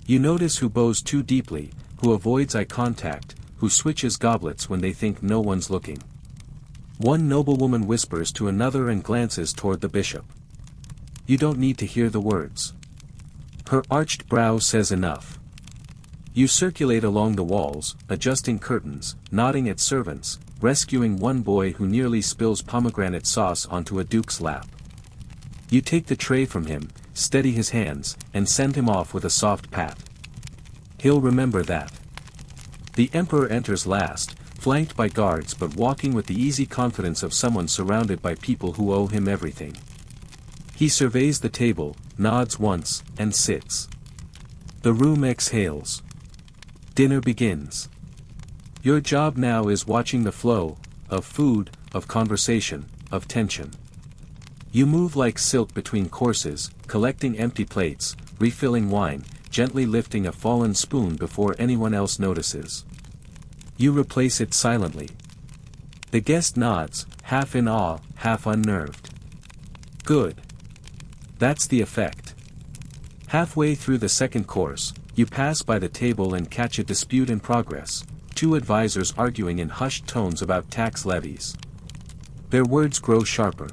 Speaker 1: You notice who bows too deeply, who avoids eye contact, who switches goblets when they think no one's looking. One noblewoman whispers to another and glances toward the bishop. You don't need to hear the words. Her arched brow says enough. You circulate along the walls, adjusting curtains, nodding at servants, rescuing one boy who nearly spills pomegranate sauce onto a duke's lap. You take the tray from him, steady his hands, and send him off with a soft pat. He'll remember that. The emperor enters last, flanked by guards but walking with the easy confidence of someone surrounded by people who owe him everything. He surveys the table, nods once, and sits. The room exhales. Dinner begins. Your job now is watching the flow, of food, of conversation, of tension. You move like silk between courses, collecting empty plates, refilling wine, gently lifting a fallen spoon before anyone else notices. You replace it silently. The guest nods, half in awe, half unnerved. Good. That's the effect. Halfway through the second course, you pass by the table and catch a dispute in progress, two advisors arguing in hushed tones about tax levies. Their words grow sharper.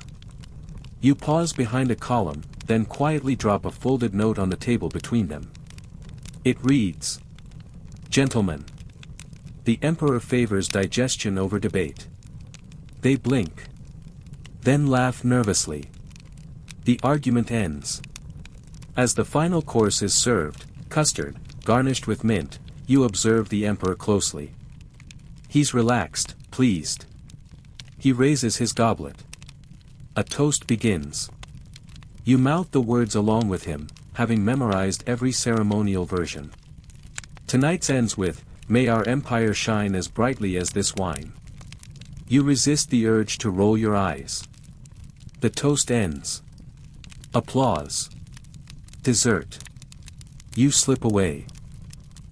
Speaker 1: You pause behind a column, then quietly drop a folded note on the table between them. It reads, "Gentlemen. The Emperor favors digestion over debate." They blink. Then laugh nervously. The argument ends. As the final course is served, custard, garnished with mint, you observe the Emperor closely. He's relaxed, pleased. He raises his goblet. A toast begins. You mouth the words along with him, having memorized every ceremonial version. Tonight's ends with, "May our empire shine as brightly as this wine." You resist the urge to roll your eyes. The toast ends. Applause. Dessert. You slip away.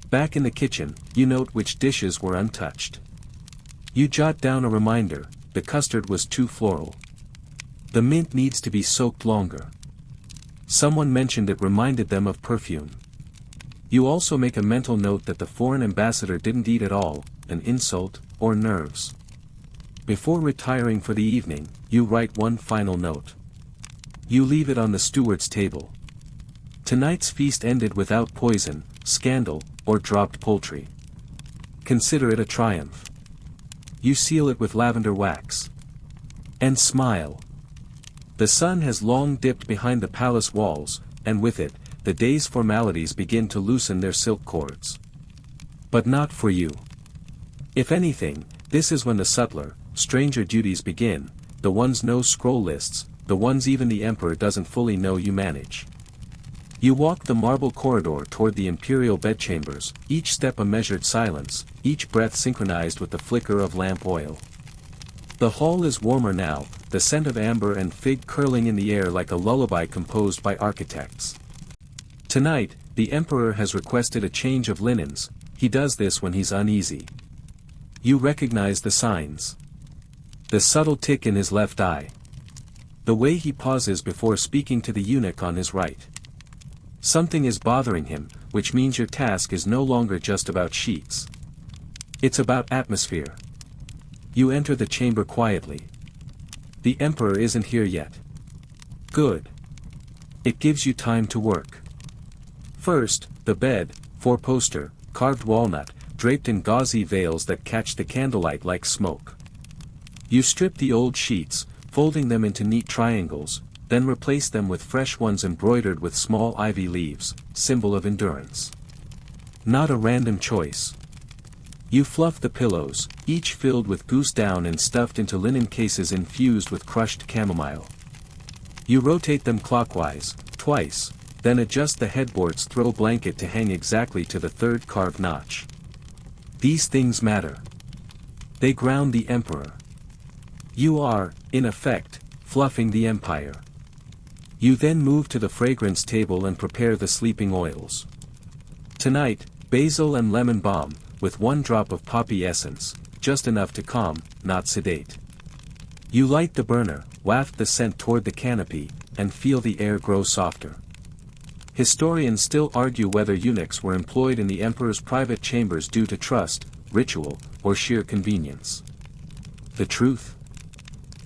Speaker 1: Back in the kitchen, you note which dishes were untouched. You jot down a reminder, the custard was too floral. The mint needs to be soaked longer. Someone mentioned it reminded them of perfume. You also make a mental note that the foreign ambassador didn't eat at all, an insult, or nerves. Before retiring for the evening, you write one final note. You leave it on the steward's table. Tonight's feast ended without poison, scandal, or dropped poultry. Consider it a triumph. You seal it with lavender wax. And smile. The sun has long dipped behind the palace walls, and with it, the day's formalities begin to loosen their silk cords. But not for you. If anything, this is when the subtler, stranger duties begin, the ones no scroll lists, the ones even the emperor doesn't fully know you manage. You walk the marble corridor toward the imperial bedchambers, each step a measured silence, each breath synchronized with the flicker of lamp oil. The hall is warmer now, the scent of amber and fig curling in the air like a lullaby composed by architects. Tonight, the emperor has requested a change of linens. He does this when he's uneasy. You recognize the signs. The subtle tick in his left eye. The way he pauses before speaking to the eunuch on his right. Something is bothering him, which means your task is no longer just about sheets. It's about atmosphere. You enter the chamber quietly. The emperor isn't here yet. Good. It gives you time to work. First, the bed, four-poster, carved walnut, draped in gauzy veils that catch the candlelight like smoke. You strip the old sheets, folding them into neat triangles, then replace them with fresh ones embroidered with small ivy leaves, symbol of endurance. Not a random choice. You fluff the pillows, each filled with goose down and stuffed into linen cases infused with crushed chamomile. You rotate them clockwise, twice, then adjust the headboard's throw blanket to hang exactly to the third carved notch. These things matter. They ground the emperor. You are, in effect, fluffing the empire. You then move to the fragrance table and prepare the sleeping oils. Tonight, basil and lemon balm, with one drop of poppy essence, just enough to calm, not sedate. You light the burner, waft the scent toward the canopy, and feel the air grow softer. Historians still argue whether eunuchs were employed in the emperor's private chambers due to trust, ritual, or sheer convenience. The truth?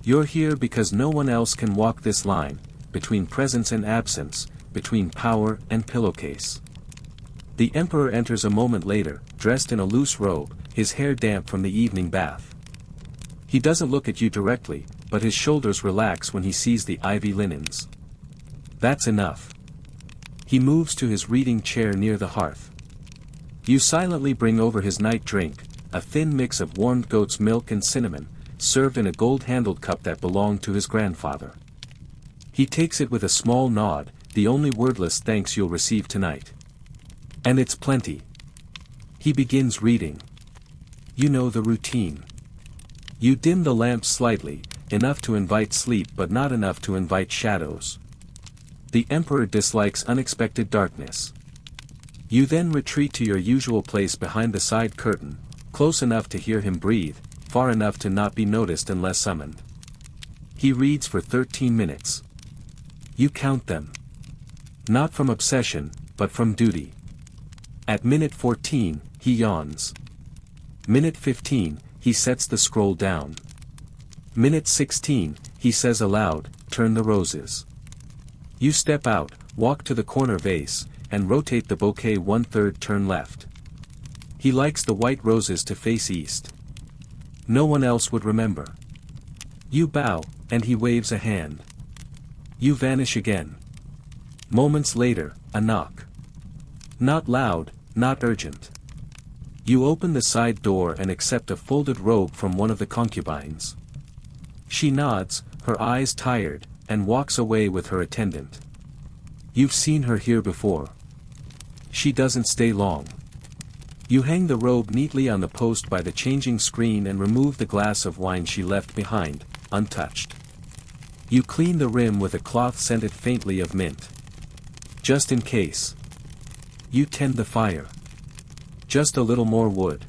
Speaker 1: You're here because no one else can walk this line, between presence and absence, between power and pillowcase. The emperor enters a moment later, dressed in a loose robe, his hair damp from the evening bath. He doesn't look at you directly, but his shoulders relax when he sees the ivy linens. That's enough. He moves to his reading chair near the hearth. You silently bring over his night drink, a thin mix of warmed goat's milk and cinnamon, served in a gold-handled cup that belonged to his grandfather. He takes it with a small nod, the only wordless thanks you'll receive tonight. And it's plenty. He begins reading. You know the routine. You dim the lamp slightly, enough to invite sleep but not enough to invite shadows. The emperor dislikes unexpected darkness. You then retreat to your usual place behind the side curtain, close enough to hear him breathe, far enough to not be noticed unless summoned. He reads for 13 minutes. You count them. Not from obsession, but from duty. At minute 14, he yawns. Minute 15, he sets the scroll down. Minute 16, he says aloud, "Turn the roses." You step out, walk to the corner vase, and rotate the bouquet 1/3 turn left. He likes the white roses to face east. No one else would remember. You bow, and he waves a hand. You vanish again. Moments later, a knock. Not loud, not urgent. You open the side door and accept a folded robe from one of the concubines. She nods, her eyes tired, and walks away with her attendant. You've seen her here before. She doesn't stay long. You hang the robe neatly on the post by the changing screen and remove the glass of wine she left behind, untouched. You clean the rim with a cloth scented faintly of mint. Just in case. You tend the fire. Just a little more wood.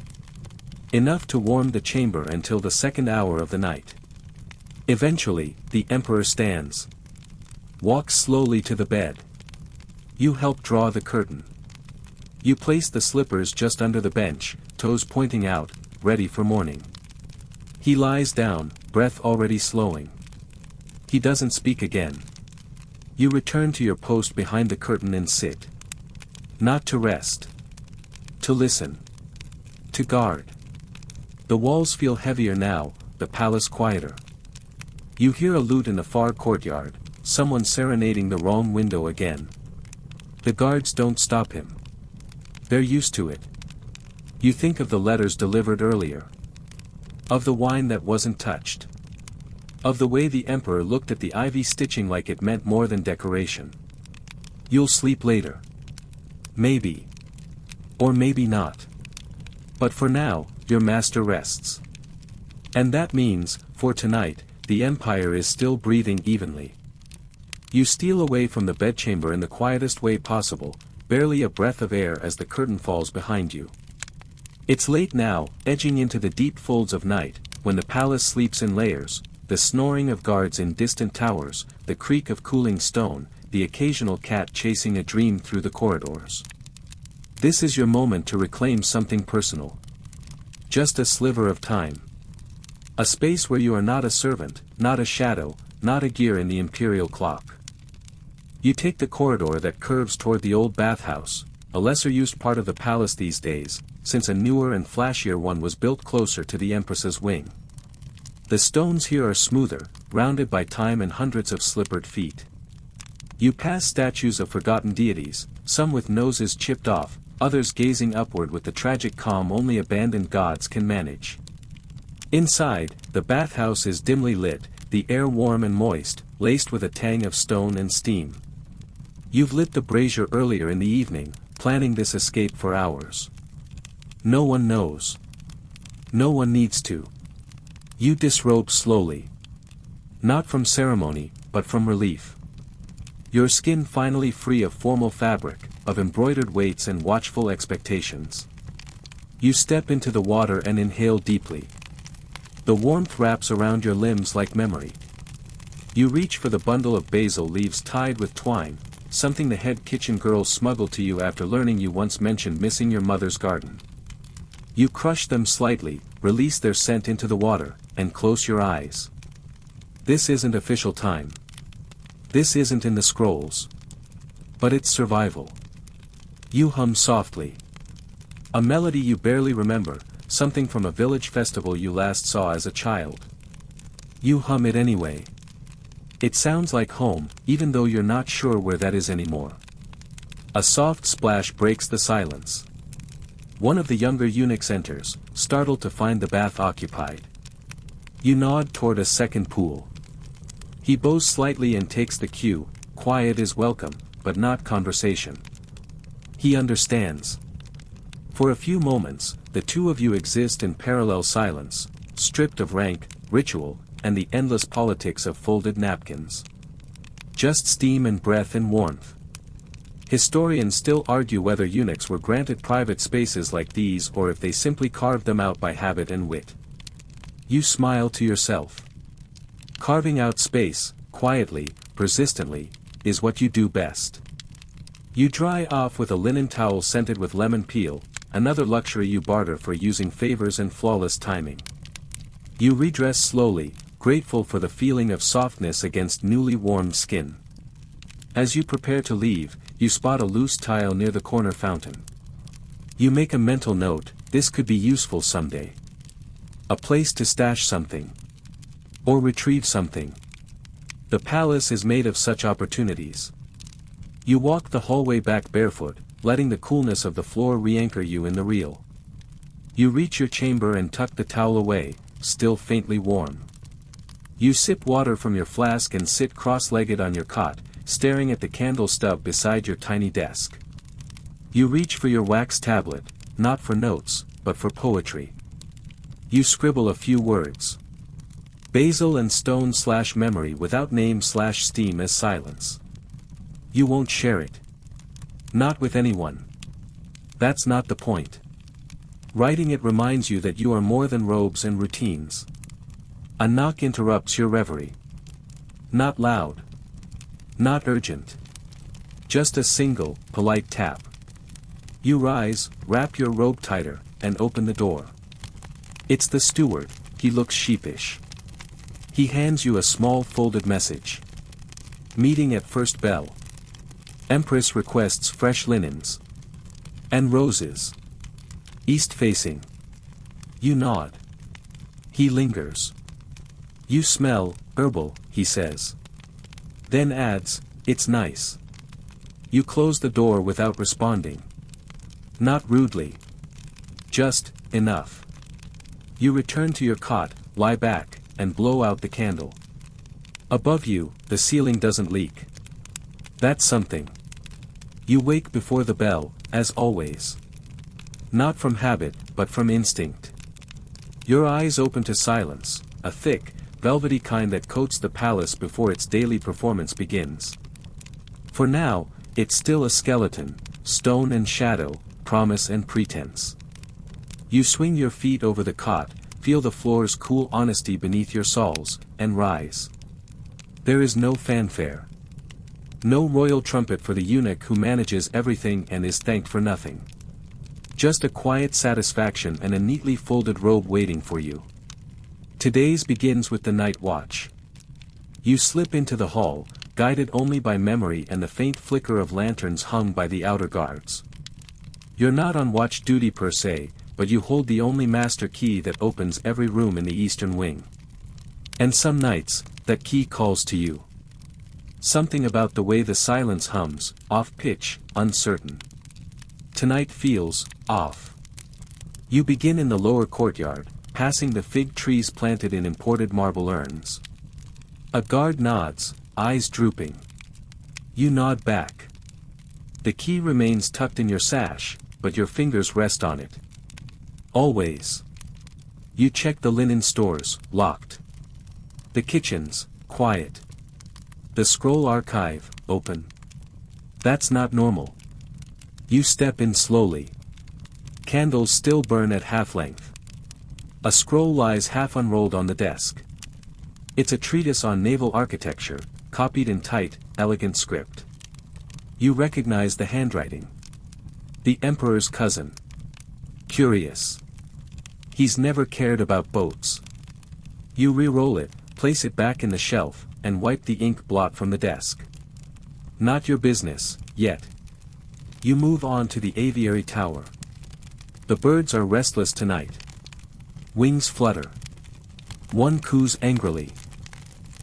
Speaker 1: Enough to warm the chamber until the second hour of the night. Eventually, the emperor stands. Walks slowly to the bed. You help draw the curtain. You place the slippers just under the bench, toes pointing out, ready for morning. He lies down, breath already slowing. He doesn't speak again. You return to your post behind the curtain and sit. Not to rest. To listen. To guard. The walls feel heavier now, the palace quieter. You hear a lute in the far courtyard, someone serenading the wrong window again. The guards don't stop him. They're used to it. You think of the letters delivered earlier. Of the wine that wasn't touched. Of the way the emperor looked at the ivy stitching like it meant more than decoration. You'll sleep later. Maybe. Or maybe not. But for now, your master rests. And that means, for tonight, the empire is still breathing evenly. You steal away from the bedchamber in the quietest way possible, barely a breath of air as the curtain falls behind you. It's late now, edging into the deep folds of night, when the palace sleeps in layers, the snoring of guards in distant towers, the creak of cooling stone, the occasional cat chasing a dream through the corridors. This is your moment to reclaim something personal. Just a sliver of time. A space where you are not a servant, not a shadow, not a gear in the imperial clock. You take the corridor that curves toward the old bathhouse, a lesser-used part of the palace these days, since a newer and flashier one was built closer to the empress's wing. The stones here are smoother, rounded by time and hundreds of slippered feet. You pass statues of forgotten deities, some with noses chipped off, others gazing upward with the tragic calm only abandoned gods can manage. Inside, the bathhouse is dimly lit, the air warm and moist, laced with a tang of stone and steam. You've lit the brazier earlier in the evening, planning this escape for hours. No one knows. No one needs to. You disrobe slowly. Not from ceremony, but from relief. Your skin finally free of formal fabric, of embroidered weights and watchful expectations. You step into the water and inhale deeply. The warmth wraps around your limbs like memory. You reach for the bundle of basil leaves tied with twine, something the head kitchen girls smuggled to you after learning you once mentioned missing your mother's garden. You crush them slightly, release their scent into the water, and close your eyes. This isn't official time. This isn't in the scrolls. But it's survival. You hum softly. A melody you barely remember, something from a village festival you last saw as a child. You hum it anyway. It sounds like home, even though you're not sure where that is anymore. A soft splash breaks the silence. One of the younger eunuchs enters, startled to find the bath occupied. You nod toward a second pool. He bows slightly and takes the cue, quiet is welcome, but not conversation. He understands. For a few moments, the two of you exist in parallel silence, stripped of rank, ritual, and the endless politics of folded napkins. Just steam and breath and warmth. Historians still argue whether eunuchs were granted private spaces like these or if they simply carved them out by habit and wit. You smile to yourself. Carving out space, quietly, persistently, is what you do best. You dry off with a linen towel scented with lemon peel, another luxury you barter for using favors and flawless timing. You redress slowly, grateful for the feeling of softness against newly warmed skin. As you prepare to leave, you spot a loose tile near the corner fountain. You make a mental note, this could be useful someday. A place to stash something. Or retrieve something. The palace is made of such opportunities. You walk the hallway back barefoot, letting the coolness of the floor re-anchor you in the real. You reach your chamber and tuck the towel away, still faintly warm. You sip water from your flask and sit cross-legged on your cot, staring at the candle stub beside your tiny desk. You reach for your wax tablet, not for notes, but for poetry. You scribble a few words. Basil and stone/memory without name/steam as silence. You won't share it. Not with anyone. That's not the point. Writing it reminds you that you are more than robes and routines. A knock interrupts your reverie. Not loud. Not urgent. Just a single, polite tap. You rise, wrap your robe tighter, and open the door. It's the steward. He looks sheepish. He hands you a small folded message. Meeting at first bell. Empress requests fresh linens. And roses. East facing. You nod. He lingers. You smell, herbal, he says. Then adds, it's nice. You close the door without responding. Not rudely. Just, enough. You return to your cot, lie back, and blow out the candle. Above you, the ceiling doesn't leak. That's something. You wake before the bell, as always. Not from habit, but from instinct. Your eyes open to silence, a thick, velvety kind that coats the palace before its daily performance begins. For now, it's still a skeleton, stone and shadow, promise and pretense. You swing your feet over the cot, feel the floor's cool honesty beneath your soles, and rise. There is no fanfare. No royal trumpet for the eunuch who manages everything and is thanked for nothing. Just a quiet satisfaction and a neatly folded robe waiting for you. Today's begins with the night watch. You slip into the hall, guided only by memory and the faint flicker of lanterns hung by the outer guards. You're not on watch duty per se, but you hold the only master key that opens every room in the eastern wing. And some nights, that key calls to you. Something about the way the silence hums, off-pitch, uncertain. Tonight feels off. You begin in the lower courtyard, passing the fig trees planted in imported marble urns. A guard nods, eyes drooping. You nod back. The key remains tucked in your sash, but your fingers rest on it. Always. You check the linen stores, locked. The kitchens, quiet. The scroll archive, open. That's not normal. You step in slowly. Candles still burn at half-length. A scroll lies half unrolled on the desk. It's a treatise on naval architecture, copied in tight, elegant script. You recognize the handwriting. The emperor's cousin. Curious. He's never cared about boats. You re-roll it, place it back in the shelf, and wipe the ink blot from the desk. Not your business, yet. You move on to the aviary tower. The birds are restless tonight. Wings flutter. One coos angrily.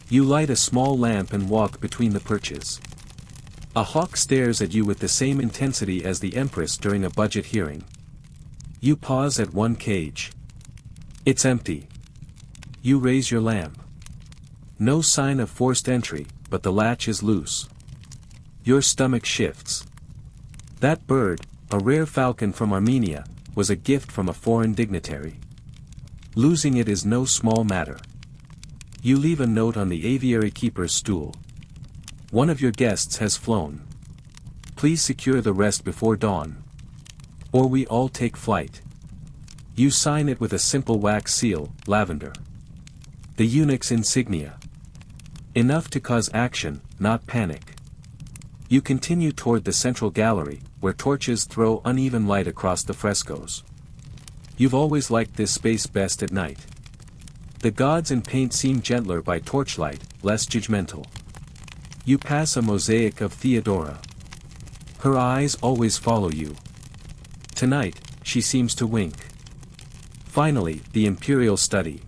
Speaker 1: You light a small lamp and walk between the perches. A hawk stares at you with the same intensity as the empress during a budget hearing. You pause at one cage. It's empty. You raise your lamp. No sign of forced entry, but the latch is loose. Your stomach shifts. That bird, a rare falcon from Armenia, was a gift from a foreign dignitary. Losing it is no small matter. You leave a note on the aviary keeper's stool. One of your guests has flown. Please secure the rest before dawn. Or we all take flight. You sign it with a simple wax seal, lavender. The eunuch's insignia. Enough to cause action, not panic. You continue toward the central gallery, where torches throw uneven light across the frescoes. You've always liked this space best at night. The gods in paint seem gentler by torchlight, less judgmental. You pass a mosaic of Theodora. Her eyes always follow you. Tonight, she seems to wink. Finally, the imperial study.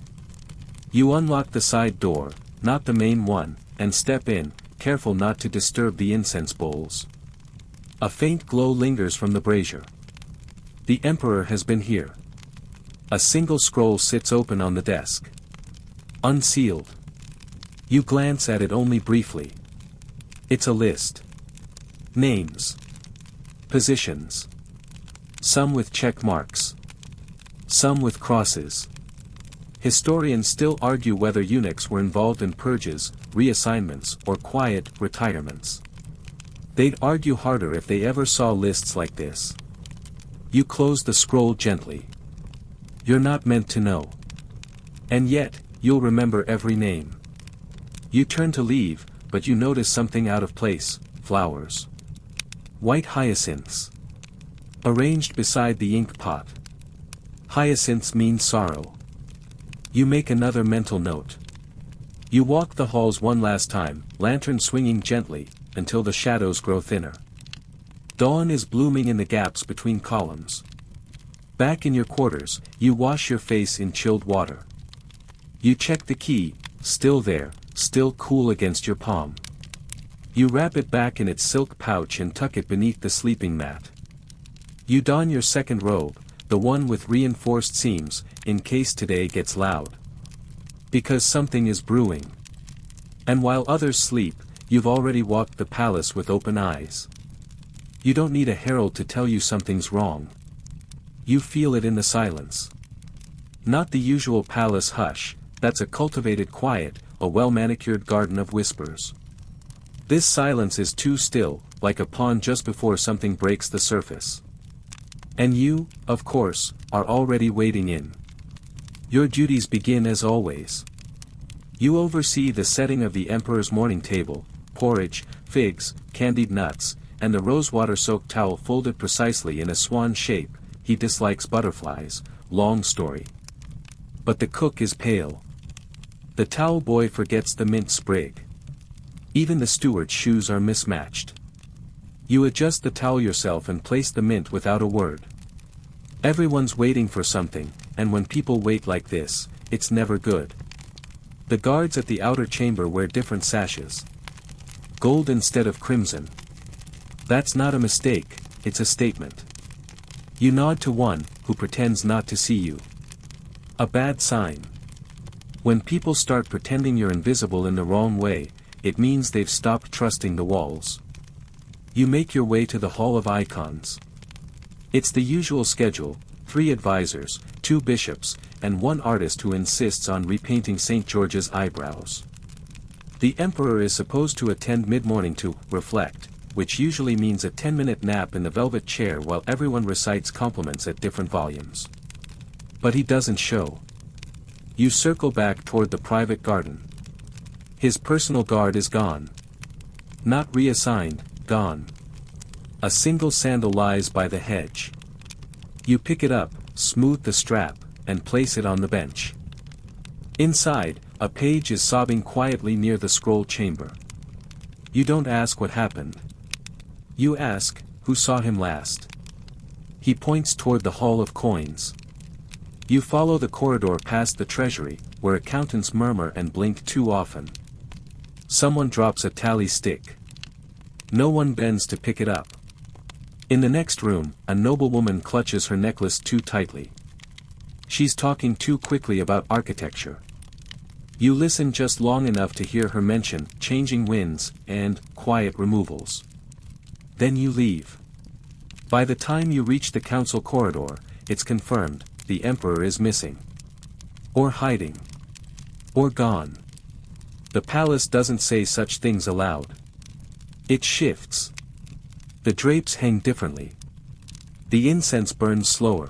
Speaker 1: You unlock the side door, not the main one, and step in, careful not to disturb the incense bowls. A faint glow lingers from the brazier. The emperor has been here. A single scroll sits open on the desk. Unsealed. You glance at it only briefly. It's a list. Names. Positions. Some with check marks. Some with crosses. Historians still argue whether eunuchs were involved in purges, reassignments, or quiet retirements. They'd argue harder if they ever saw lists like this. You close the scroll gently. You're not meant to know. And yet, you'll remember every name. You turn to leave, but you notice something out of place: flowers. White hyacinths. Arranged beside the ink pot. Hyacinths mean sorrow. You make another mental note. You walk the halls one last time, lantern swinging gently, until the shadows grow thinner. Dawn is blooming in the gaps between columns. Back in your quarters, you wash your face in chilled water. You check the key, still there, still cool against your palm. You wrap it back in its silk pouch and tuck it beneath the sleeping mat. You don your second robe, the one with reinforced seams, in case today gets loud. Because something is brewing. And while others sleep, you've already walked the palace with open eyes. You don't need a herald to tell you something's wrong. You feel it in the silence. Not the usual palace hush, that's a cultivated quiet, a well-manicured garden of whispers. This silence is too still, like a pond just before something breaks the surface. And you, of course, are already wading in. Your duties begin as always. You oversee the setting of the emperor's morning table, porridge, figs, candied nuts, and the rosewater-soaked towel folded precisely in a swan shape. He dislikes butterflies, long story. But the cook is pale. The towel boy forgets the mint sprig. Even the steward's shoes are mismatched. You adjust the towel yourself and place the mint without a word. Everyone's waiting for something, and when people wait like this, it's never good. The guards at the outer chamber wear different sashes. Gold instead of crimson. That's not a mistake, it's a statement. You nod to one, who pretends not to see you. A bad sign. When people start pretending you're invisible in the wrong way, it means they've stopped trusting the walls. You make your way to the Hall of Icons. It's the usual schedule: 3 advisors, 2 bishops, and 1 artist who insists on repainting St. George's eyebrows. The emperor is supposed to attend mid-morning to reflect, which usually means a 10-minute nap in the velvet chair while everyone recites compliments at different volumes. But he doesn't show. You circle back toward the private garden. His personal guard is gone. Not reassigned, gone. A single sandal lies by the hedge. You pick it up, smooth the strap, and place it on the bench. Inside, a page is sobbing quietly near the scroll chamber. You don't ask what happened. You ask, who saw him last? He points toward the Hall of Coins. You follow the corridor past the treasury, where accountants murmur and blink too often. Someone drops a tally stick. No one bends to pick it up. In the next room, a noblewoman clutches her necklace too tightly. She's talking too quickly about architecture. You listen just long enough to hear her mention changing winds and quiet removals. Then you leave. By the time you reach the council corridor, it's confirmed: the emperor is missing. Or hiding. Or gone. The palace doesn't say such things aloud. It shifts. The drapes hang differently. The incense burns slower.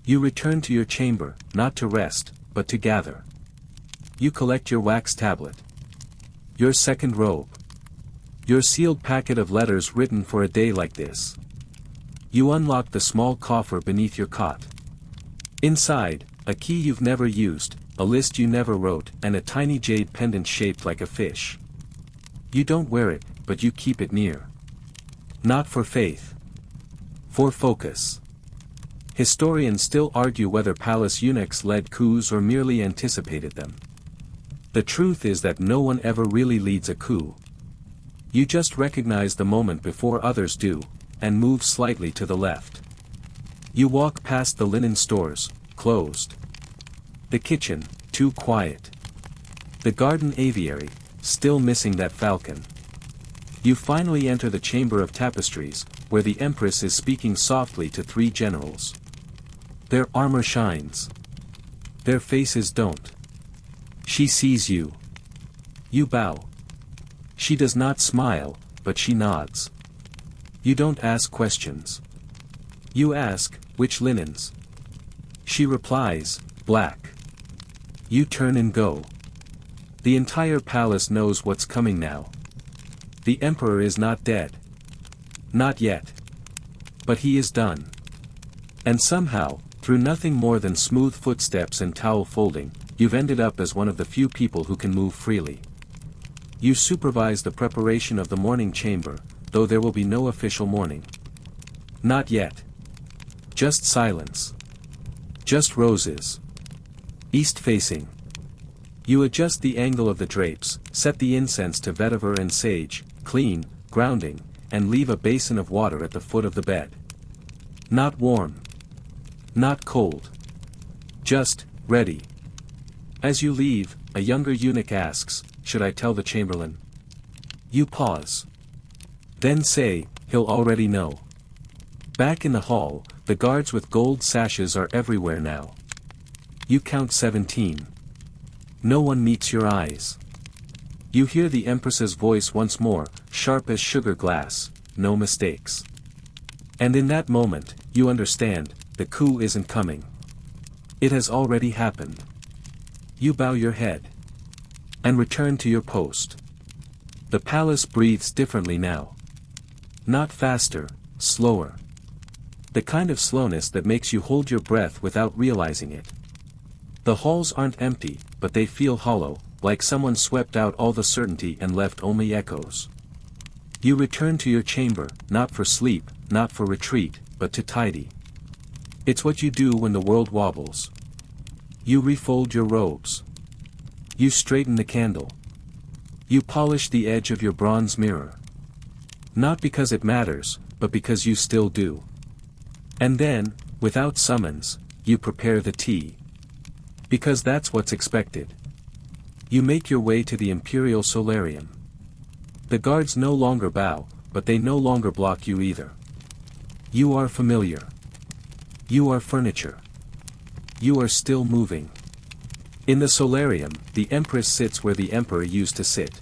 Speaker 1: You return to your chamber, not to rest, but to gather. You collect your wax tablet. Your second robe. Your sealed packet of letters written for a day like this. You unlock the small coffer beneath your cot. Inside, a key you've never used, a list you never wrote, and a tiny jade pendant shaped like a fish. You don't wear it, but you keep it near. Not for faith. For focus. Historians still argue whether palace eunuchs led coups or merely anticipated them. The truth is that no one ever really leads a coup. You just recognize the moment before others do, and move slightly to the left. You walk past the linen stores, closed. The kitchen, too quiet. The garden aviary, still missing that falcon. You finally enter the chamber of tapestries, where the empress is speaking softly to three generals. Their armor shines. Their faces don't. She sees you. You bow. She does not smile, but she nods. You don't ask questions. You ask, which linens? She replies, black. You turn and go. The entire palace knows what's coming now. The emperor is not dead. Not yet. But he is done. And somehow, through nothing more than smooth footsteps and towel folding, you've ended up as one of the few people who can move freely. You supervise the preparation of the morning chamber, though there will be no official mourning. Not yet. Just silence. Just roses. East facing. You adjust the angle of the drapes, set the incense to vetiver and sage, clean, grounding, and leave a basin of water at the foot of the bed. Not warm. Not cold. Just, ready. As you leave, a younger eunuch asks, should I tell the chamberlain? You pause. Then say, he'll already know. Back in the hall, the guards with gold sashes are everywhere now. You count 17. No one meets your eyes. You hear the empress's voice once more, sharp as sugar glass, no mistakes. And in that moment, you understand, the coup isn't coming. It has already happened. You bow your head. And return to your post. The palace breathes differently now. Not faster, slower. The kind of slowness that makes you hold your breath without realizing it. The halls aren't empty, but they feel hollow, like someone swept out all the certainty and left only echoes. You return to your chamber, not for sleep, not for retreat, but to tidy. It's what you do when the world wobbles. You refold your robes. You straighten the candle. You polish the edge of your bronze mirror. Not because it matters, but because you still do. And then, without summons, you prepare the tea. Because that's what's expected. You make your way to the imperial solarium. The guards no longer bow, but they no longer block you either. You are familiar. You are furniture. You are still moving. In the solarium, the empress sits where the emperor used to sit.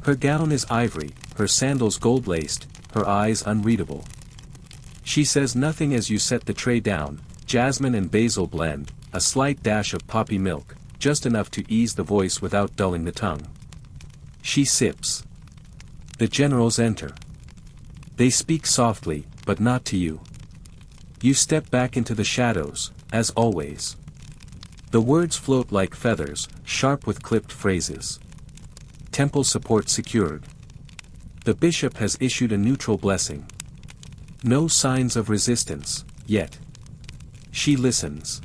Speaker 1: Her gown is ivory, her sandals gold-laced, her eyes unreadable. She says nothing as you set the tray down, jasmine and basil blend, a slight dash of poppy milk, just enough to ease the voice without dulling the tongue. She sips. The generals enter. They speak softly, but not to you. You step back into the shadows, as always. The words float like feathers, sharp with clipped phrases. Temple support secured. The bishop has issued a neutral blessing. No signs of resistance, yet. She listens.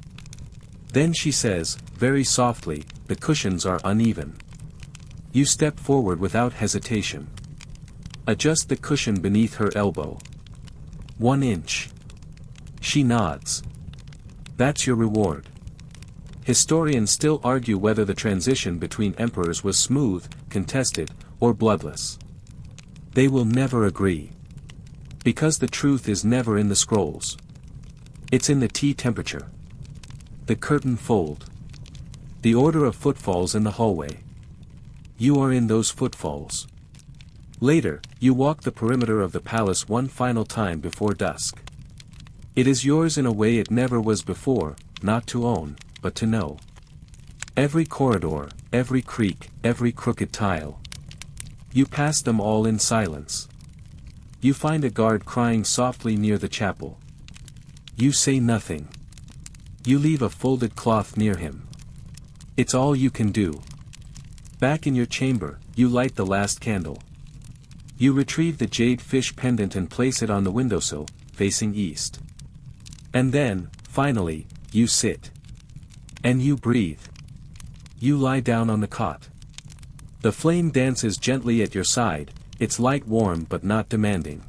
Speaker 1: Then she says, very softly, the cushions are uneven. You step forward without hesitation. Adjust the cushion beneath her elbow. 1 inch. She nods. That's your reward. Historians still argue whether the transition between emperors was smooth, contested, or bloodless. They will never agree. Because the truth is never in the scrolls. It's in the tea temperature. The curtain fold. The order of footfalls in the hallway. You are in those footfalls. Later, you walk the perimeter of the palace one final time before dusk. It is yours in a way it never was before, not to own, but to know. Every corridor, every creak, every crooked tile. You pass them all in silence. You find a guard crying softly near the chapel. You say nothing. You leave a folded cloth near him. It's all you can do. Back in your chamber, you light the last candle. You retrieve the jade fish pendant and place it on the windowsill, facing east. And then, finally, you sit. And you breathe. You lie down on the cot. The flame dances gently at your side, its light warm but not demanding.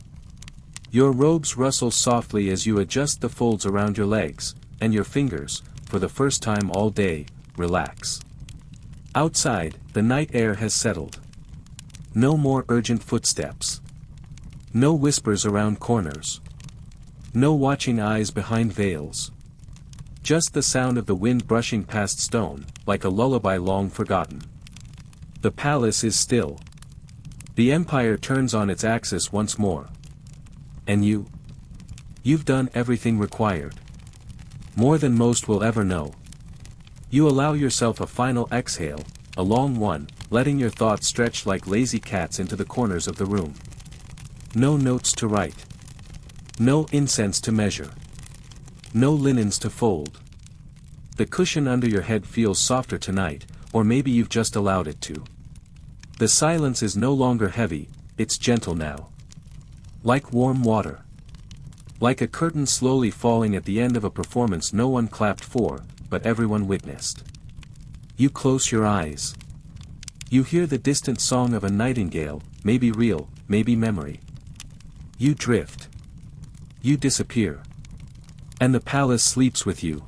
Speaker 1: Your robes rustle softly as you adjust the folds around your legs, and your fingers, for the first time all day, relax. Outside, the night air has settled. No more urgent footsteps. No whispers around corners. No watching eyes behind veils. Just the sound of the wind brushing past stone, like a lullaby long forgotten. The palace is still. The empire turns on its axis once more. And you? You've done everything required. More than most will ever know. You allow yourself a final exhale, a long one, letting your thoughts stretch like lazy cats into the corners of the room. No notes to write. No incense to measure. No linens to fold. The cushion under your head feels softer tonight, or maybe you've just allowed it to. The silence is no longer heavy, it's gentle now. Like warm water. Like a curtain slowly falling at the end of a performance no one clapped for, but everyone witnessed. You close your eyes. You hear the distant song of a nightingale, maybe real, maybe memory. You drift. You disappear. And the palace sleeps with you.